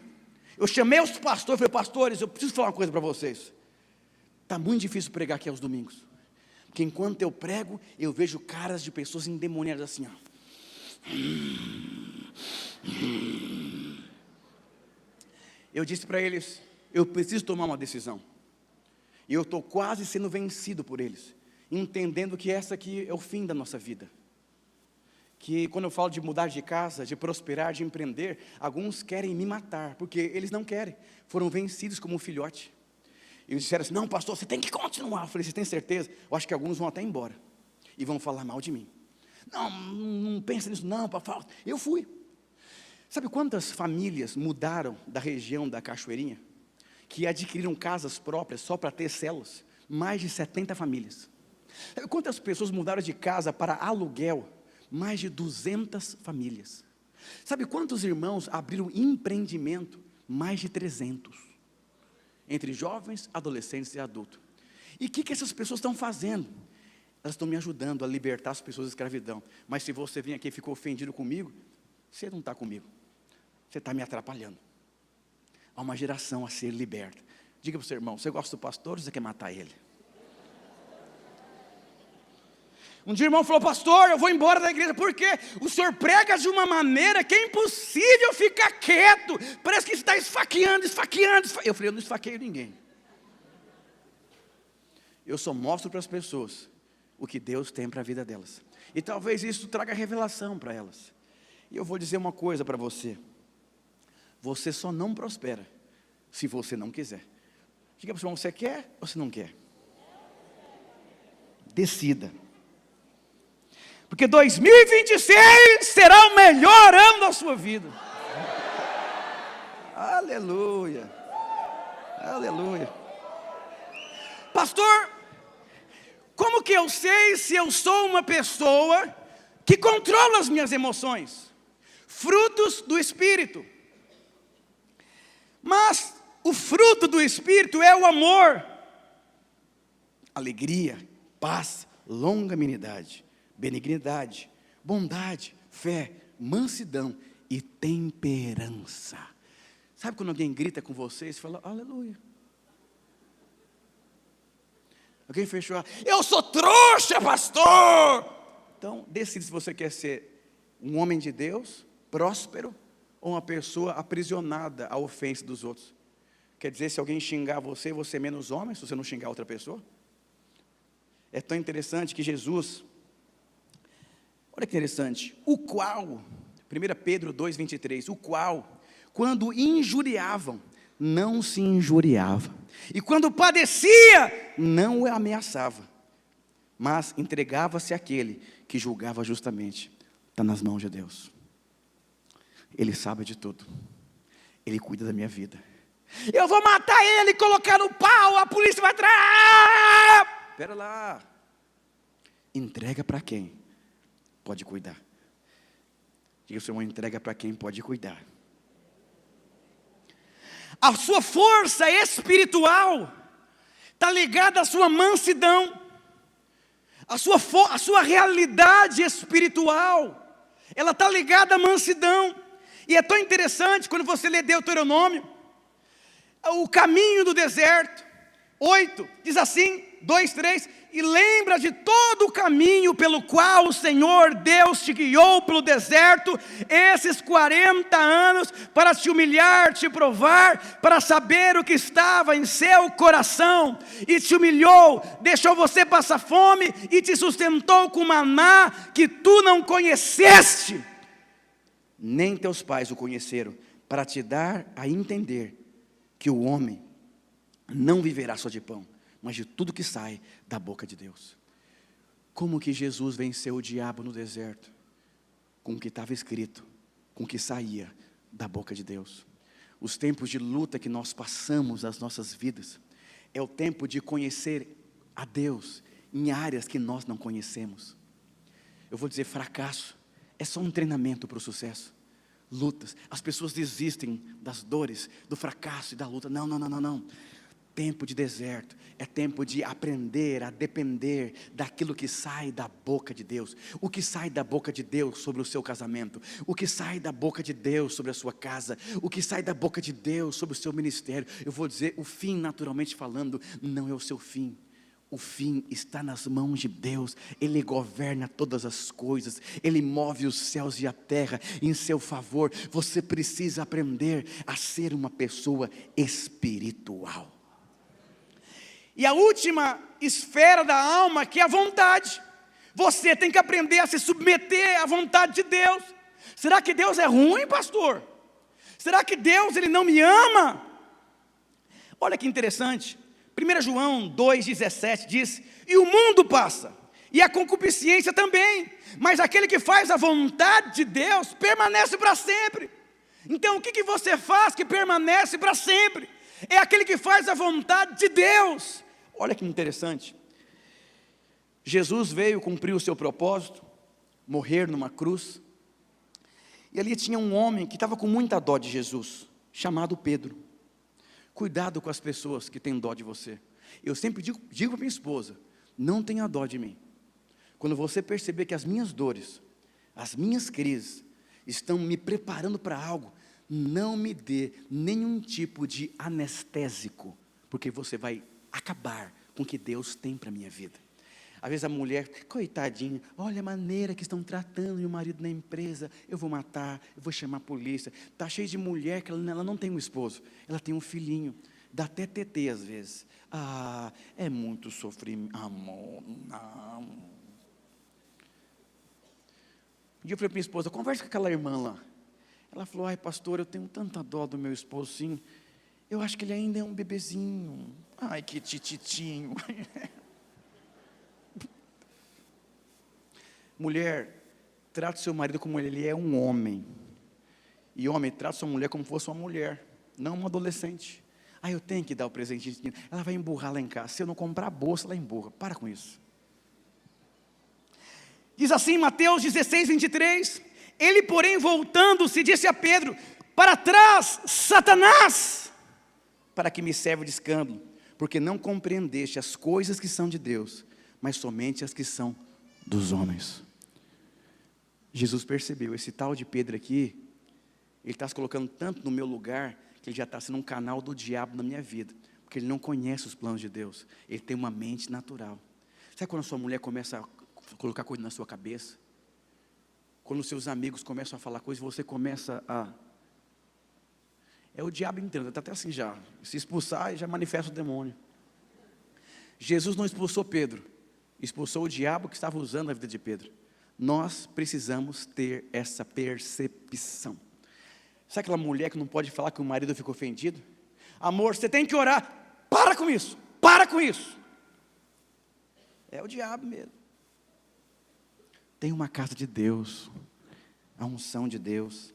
Eu chamei os pastores, falei, pastores, eu preciso falar uma coisa para vocês. Está muito difícil pregar aqui aos domingos. Porque enquanto eu prego, eu vejo caras de pessoas endemoniadas assim, ó. Eu disse para eles, eu preciso tomar uma decisão. E eu estou quase sendo vencido por eles. Entendendo que essa aqui é o fim da nossa vida. Que quando eu falo de mudar de casa, de prosperar, de empreender, alguns querem me matar, porque eles não querem. Foram vencidos como um filhote. E eles disseram assim, não pastor, você tem que continuar. Eu falei, você tem certeza? Eu acho que alguns vão até embora. E vão falar mal de mim. Não pensa nisso não, papai. Eu fui. Sabe quantas famílias mudaram da região da Cachoeirinha? Que adquiriram casas próprias só para ter células? Mais de 70 famílias. Sabe quantas pessoas mudaram de casa para aluguel? Mais de 200 famílias. Sabe quantos irmãos abriram empreendimento? Mais de 300. Entre jovens, adolescentes e adultos. E o que essas pessoas estão fazendo? Elas estão me ajudando a libertar as pessoas da escravidão. Mas se você vem aqui e ficou ofendido comigo, você não está comigo. Você está me atrapalhando. Há uma geração a ser liberta. Diga para o seu irmão, você gosta do pastor ou você quer matar ele? Um dia o irmão falou, pastor, eu vou embora da igreja, porque o senhor prega de uma maneira que é impossível ficar quieto, parece que está esfaqueando. Eu falei, eu não esfaqueio ninguém. Eu só mostro para as pessoas o que Deus tem para a vida delas. E talvez isso traga revelação para elas. E eu vou dizer uma coisa para você. Você só não prospera se você não quiser. Diga para o seu irmão, você quer ou você não quer? Decida. Porque 2026 será o melhor ano da sua vida. Aleluia. Aleluia. Pastor, como que eu sei se eu sou uma pessoa que controla as minhas emoções? Frutos do Espírito. Mas o fruto do Espírito é o amor, alegria, paz, longanimidade, benignidade, bondade, fé, mansidão e temperança. Sabe quando alguém grita com você e você fala, aleluia. Alguém fechou, eu sou trouxa, pastor. Então, decide se você quer ser um homem de Deus, próspero, ou uma pessoa aprisionada à ofensa dos outros. Quer dizer, se alguém xingar você, você é menos homem, se você não xingar outra pessoa? É tão interessante que Jesus, olha que interessante, o qual, 1 Pedro 2,23, o qual, quando injuriavam, não se injuriava, e quando padecia, não o ameaçava, mas entregava-se àquele que julgava justamente. Está nas mãos de Deus. Ele sabe de tudo. Ele cuida da minha vida. Eu vou matar ele, colocar no pau, a polícia vai atrás. Espera lá. Entrega para quem pode cuidar. Diga, seu irmão, entrega para quem pode cuidar. A sua força espiritual está ligada à sua mansidão. A sua realidade espiritual, ela está ligada à mansidão. E é tão interessante quando você lê Deuteronômio, o caminho do deserto, 8, diz assim, 2, 3, e lembra de todo o caminho pelo qual o Senhor Deus te guiou pelo deserto, esses 40 anos, para te humilhar, te provar, para saber o que estava em seu coração, e te humilhou, deixou você passar fome, e te sustentou com maná que tu não conheceste, nem teus pais o conheceram, para te dar a entender que o homem não viverá só de pão, mas de tudo que sai da boca de Deus. Como que Jesus venceu o diabo no deserto? Com o que estava escrito, com o que saía da boca de Deus. Os tempos de luta que nós passamos nas nossas vidas, é o tempo de conhecer a Deus em áreas que nós não conhecemos. Eu vou dizer, fracasso é só um treinamento para o sucesso. Lutas, as pessoas desistem das dores, do fracasso e da luta. Não. Tempo de deserto é tempo de aprender a depender daquilo que sai da boca de Deus. O que sai da boca de Deus sobre o seu casamento, o que sai da boca de Deus sobre a sua casa, o que sai da boca de Deus sobre o seu ministério. Eu vou dizer, o fim, naturalmente falando, não é o seu fim. O fim está nas mãos de Deus. Ele governa todas as coisas, Ele move os céus e a terra em seu favor. Você precisa aprender a ser uma pessoa espiritual. E a última esfera da alma, que é a vontade. Você tem que aprender a se submeter à vontade de Deus. Será que Deus é ruim, pastor? Será que Deus, Ele não me ama? Olha que interessante. 1 João 2,17 diz, e o mundo passa, e a concupiscência também, mas aquele que faz a vontade de Deus, permanece para sempre. Então o que você faz que permanece para sempre? É aquele que faz a vontade de Deus. Olha que interessante, Jesus veio cumprir o seu propósito, morrer numa cruz, e ali tinha um homem que estava com muita dó de Jesus, chamado Pedro. Cuidado com as pessoas que têm dó de você. Eu sempre digo para minha esposa, não tenha dó de mim. Quando você perceber que as minhas dores, as minhas crises, estão me preparando para algo, não me dê nenhum tipo de anestésico, porque você vai acabar com o que Deus tem para a minha vida. Às vezes a mulher, coitadinha, olha a maneira que estão tratando o marido na empresa, eu vou matar, eu vou chamar a polícia. Está cheio de mulher que ela não tem um esposo, ela tem um filhinho, dá até TT às vezes. É muito sofrimento, amor, não. Um dia eu falei para minha esposa, conversa com aquela irmã lá. Ela falou, ai pastor, eu tenho tanta dó do meu esposo, sim. Eu acho que ele ainda é um bebezinho. Ai, que tititinho. Mulher, trate seu marido como ele é um homem. E homem, trate sua mulher como fosse uma mulher, não uma adolescente. Eu tenho que dar o presente. Ela vai emburrar lá em casa. Se eu não comprar a bolsa, ela emburra. Para com isso. Diz assim, Mateus 16, 23. Ele, porém, voltando-se, disse a Pedro: para trás, Satanás, para que me serve de escândalo, porque não compreendeste as coisas que são de Deus, mas somente as que são dos homens. Jesus percebeu, esse tal de Pedro aqui, ele está se colocando tanto no meu lugar, que ele já está sendo um canal do diabo na minha vida, porque ele não conhece os planos de Deus, ele tem uma mente natural. Sabe quando a sua mulher começa a colocar coisa na sua cabeça? Quando os seus amigos começam a falar coisas, você começa a... É o diabo inteiro, está até assim já, se expulsar, já manifesta o demônio. Jesus não expulsou Pedro, expulsou o diabo que estava usando a vida de Pedro. Nós precisamos ter essa percepção. Sabe aquela mulher que não pode falar que o marido ficou ofendido? Amor, você tem que orar. Para com isso, para com isso. É o diabo mesmo. Tem uma casa de Deus, a unção de Deus,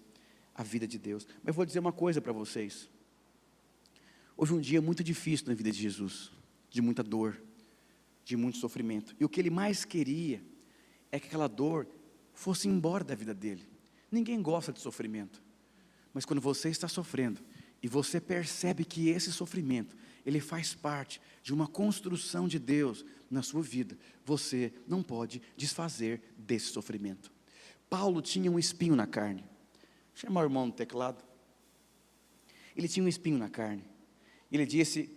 a vida de Deus. Mas eu vou dizer uma coisa para vocês. Houve um dia muito difícil na vida de Jesus, de muita dor, de muito sofrimento. E o que ele mais queria é que aquela dor fosse embora da vida dele. Ninguém gosta de sofrimento. Mas quando você está sofrendo, e você percebe que esse sofrimento, ele faz parte de uma construção de Deus na sua vida, você não pode desfazer desse sofrimento. Paulo tinha um espinho na carne. Chama o irmão no teclado. Ele tinha um espinho na carne. Ele disse: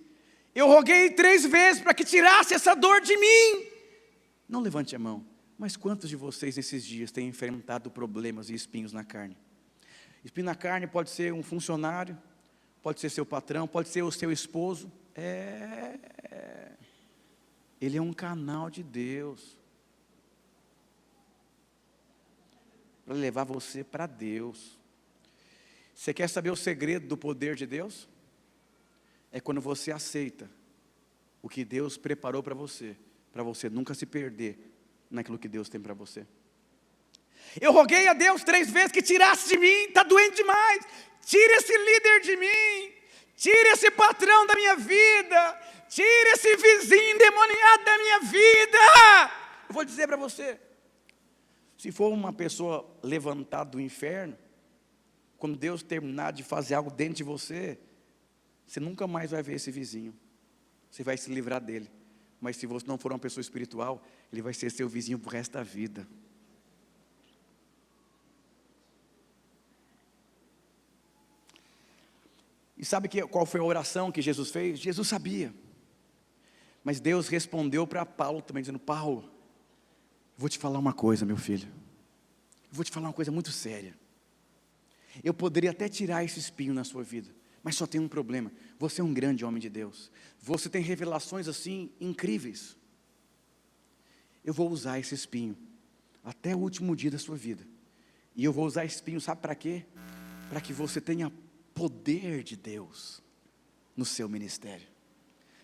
eu roguei 3 vezes para que tirasse essa dor de mim. Não levante a mão, mas quantos de vocês nesses dias têm enfrentado problemas e espinhos na carne? Espinho na carne pode ser um funcionário, pode ser seu patrão, pode ser o seu esposo. Ele é um canal de Deus para levar você para Deus. Você quer saber o segredo do poder de Deus? É quando você aceita o que Deus preparou para você nunca se perder naquilo que Deus tem para você. Eu roguei a Deus 3 vezes que tirasse de mim, está doendo demais. Tira esse líder de mim, tira esse patrão da minha vida, tira esse vizinho endemoniado da minha vida. Eu vou dizer para você, se for uma pessoa levantada do inferno, quando Deus terminar de fazer algo dentro de você, você nunca mais vai ver esse vizinho, você vai se livrar dele. Mas se você não for uma pessoa espiritual, ele vai ser seu vizinho para o resto da vida. E sabe qual foi a oração que Jesus fez? Jesus sabia. Mas Deus respondeu para Paulo também, dizendo: Paulo, eu vou te falar uma coisa, meu filho. Eu vou te falar uma coisa muito séria. Eu poderia até tirar esse espinho na sua vida, mas só tem um problema. Você é um grande homem de Deus. Você tem revelações assim incríveis. Eu vou usar esse espinho até o último dia da sua vida. E eu vou usar esse espinho, sabe para quê? Para que você tenha poder de Deus no seu ministério.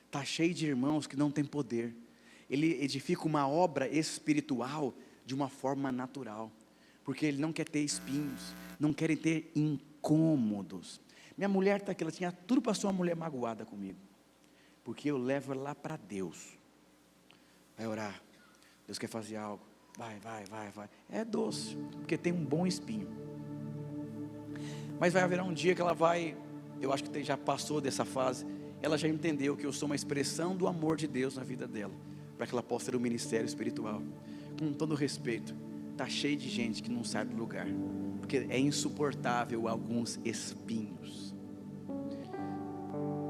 Está cheio de irmãos que não têm poder. Ele edifica uma obra espiritual de uma forma natural, porque ele não quer ter espinhos, não quer ter incômodos. Minha mulher está aqui, ela tinha tudo para ser uma mulher magoada comigo, porque eu levo ela lá para Deus. Vai orar, Deus quer fazer algo, vai. É doce, porque tem um bom espinho. Mas vai haver um dia que ela vai, eu acho que já passou dessa fase, ela já entendeu que eu sou uma expressão do amor de Deus na vida dela, para que ela possa ter um ministério espiritual. Com todo respeito, está cheio de gente que não sai do lugar, porque é insuportável alguns espinhos.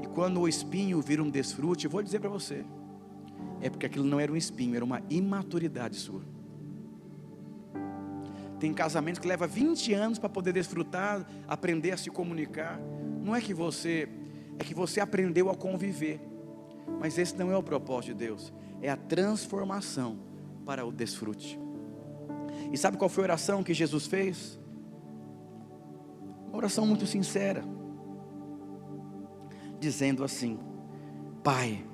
E quando o espinho vira um desfrute, eu vou dizer para você, é porque aquilo não era um espinho, era uma imaturidade sua. Tem casamentos que leva 20 anos para poder desfrutar, aprender a se comunicar. Não é que você, é que você aprendeu a conviver. Mas esse não é o propósito de Deus. É a transformação para o desfrute. E sabe qual foi a oração que Jesus fez? Uma oração muito sincera. Dizendo assim: Pai,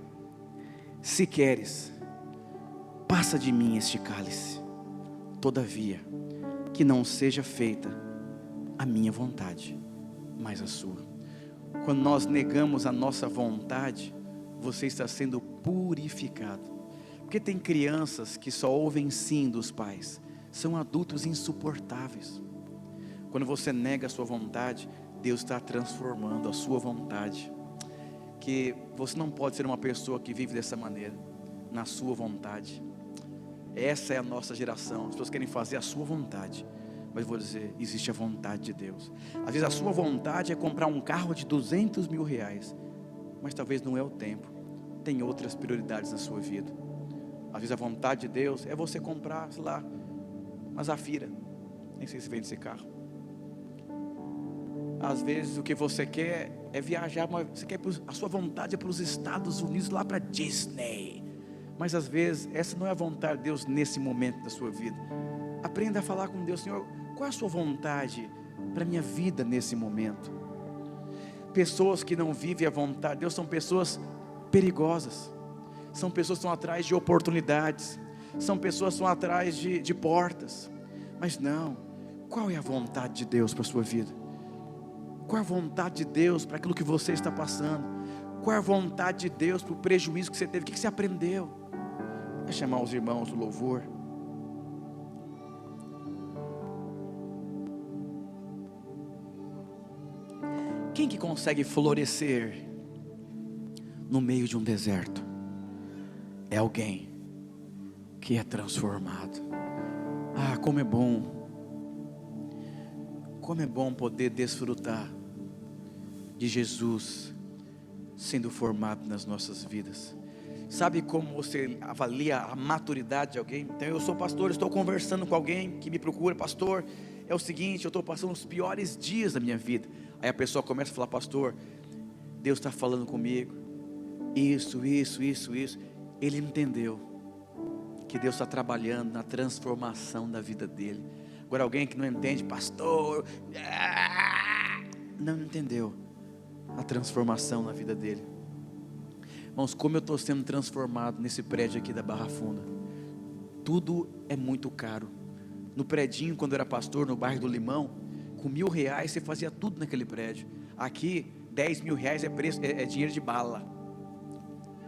se queres, passa de mim este cálice. Todavia, que não seja feita a minha vontade, mas a sua. Quando nós negamos a nossa vontade, você está sendo purificado. Porque tem crianças que só ouvem sim dos pais, são adultos insuportáveis. Quando você nega a sua vontade, Deus está transformando a sua vontade. Que você não pode ser uma pessoa que vive dessa maneira, na sua vontade. Essa é a nossa geração. As pessoas querem fazer a sua vontade, mas eu vou dizer, existe a vontade de Deus. Às vezes a sua vontade é comprar um carro de 200 mil reais, mas talvez não é o tempo. Tem outras prioridades na sua vida. Às vezes a vontade de Deus é você comprar, sei lá, uma Zafira. Nem sei se vende esse carro. Às vezes o que você quer é viajar, mas a sua vontade é para os Estados Unidos, lá para Disney. Mas às vezes essa não é a vontade de Deus nesse momento da sua vida. Aprenda a falar com Deus: Senhor, qual é a sua vontade para a minha vida nesse momento? Pessoas que não vivem a vontade de Deus são pessoas perigosas. São pessoas que estão atrás de oportunidades. São pessoas que estão atrás de portas. Mas não, qual é a vontade de Deus para a sua vida? Qual é a vontade de Deus para aquilo que você está passando? Qual é a vontade de Deus para o prejuízo que você teve? O que você aprendeu? Vai chamar os irmãos do louvor. Quem que consegue florescer no meio de um deserto? É alguém que é transformado. Ah, como é bom! Como é bom poder desfrutar de Jesus sendo formado nas nossas vidas. Sabe como você avalia a maturidade de alguém? Então, eu sou pastor, estou conversando com alguém que me procura: pastor, é o seguinte, eu estou passando os piores dias da minha vida. Aí a pessoa começa a falar: pastor, Deus está falando comigo, isso. Ele entendeu que Deus está trabalhando na transformação da vida dele. Agora alguém que não entende: pastor, não entendeu a transformação na vida dele. Irmãos, como eu estou sendo transformado nesse prédio aqui da Barra Funda. Tudo é muito caro. No predinho, quando eu era pastor, no bairro do Limão, com R$1.000 você fazia tudo naquele prédio. Aqui, R$10.000 é dinheiro de bala.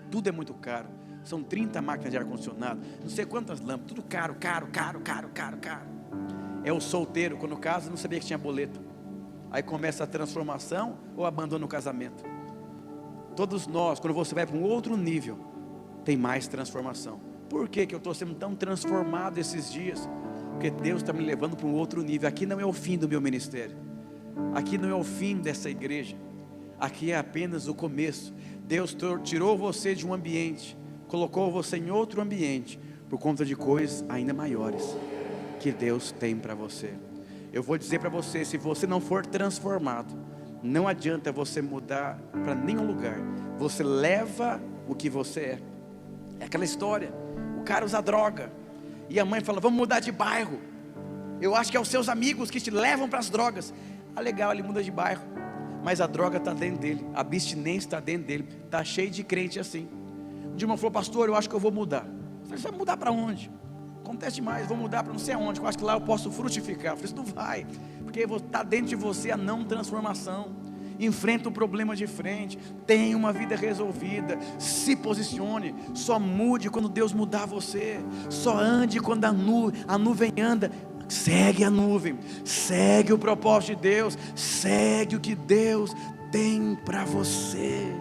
Tudo é muito caro. São 30 máquinas de ar-condicionado, não sei quantas lâmpadas, tudo caro. É o solteiro, quando casa, não sabia que tinha boleto. Aí começa a transformação ou abandona o casamento. Todos nós, quando você vai para um outro nível, tem mais transformação. Por que eu estou sendo tão transformado esses dias? Porque Deus está me levando para um outro nível. Aqui não é o fim do meu ministério. Aqui não é o fim dessa igreja. Aqui é apenas o começo. Deus tirou você de um ambiente, colocou você em outro ambiente, por conta de coisas ainda maiores que Deus tem para você. Eu vou dizer para você: se você não for transformado, não adianta você mudar para nenhum lugar. Você leva o que você é. É aquela história: o cara usa droga e a mãe fala: vamos mudar de bairro. Eu acho que é os seus amigos que te levam para as drogas. Ah, legal, ele muda de bairro, mas a droga está dentro dele, a abstinência está dentro dele. Está cheio de crente assim. Um dia uma falou: pastor, eu acho que eu vou mudar. Eu falei: você vai mudar para onde? Acontece demais, vou mudar para não sei aonde, eu acho que lá eu posso frutificar. Eu falei: não vai, porque está dentro de você a não transformação. Enfrenta o problema de frente, tenha uma vida resolvida, se posicione, só mude quando Deus mudar você, só ande quando a nuvem anda. Segue a nuvem, segue o propósito de Deus, segue o que Deus tem para você.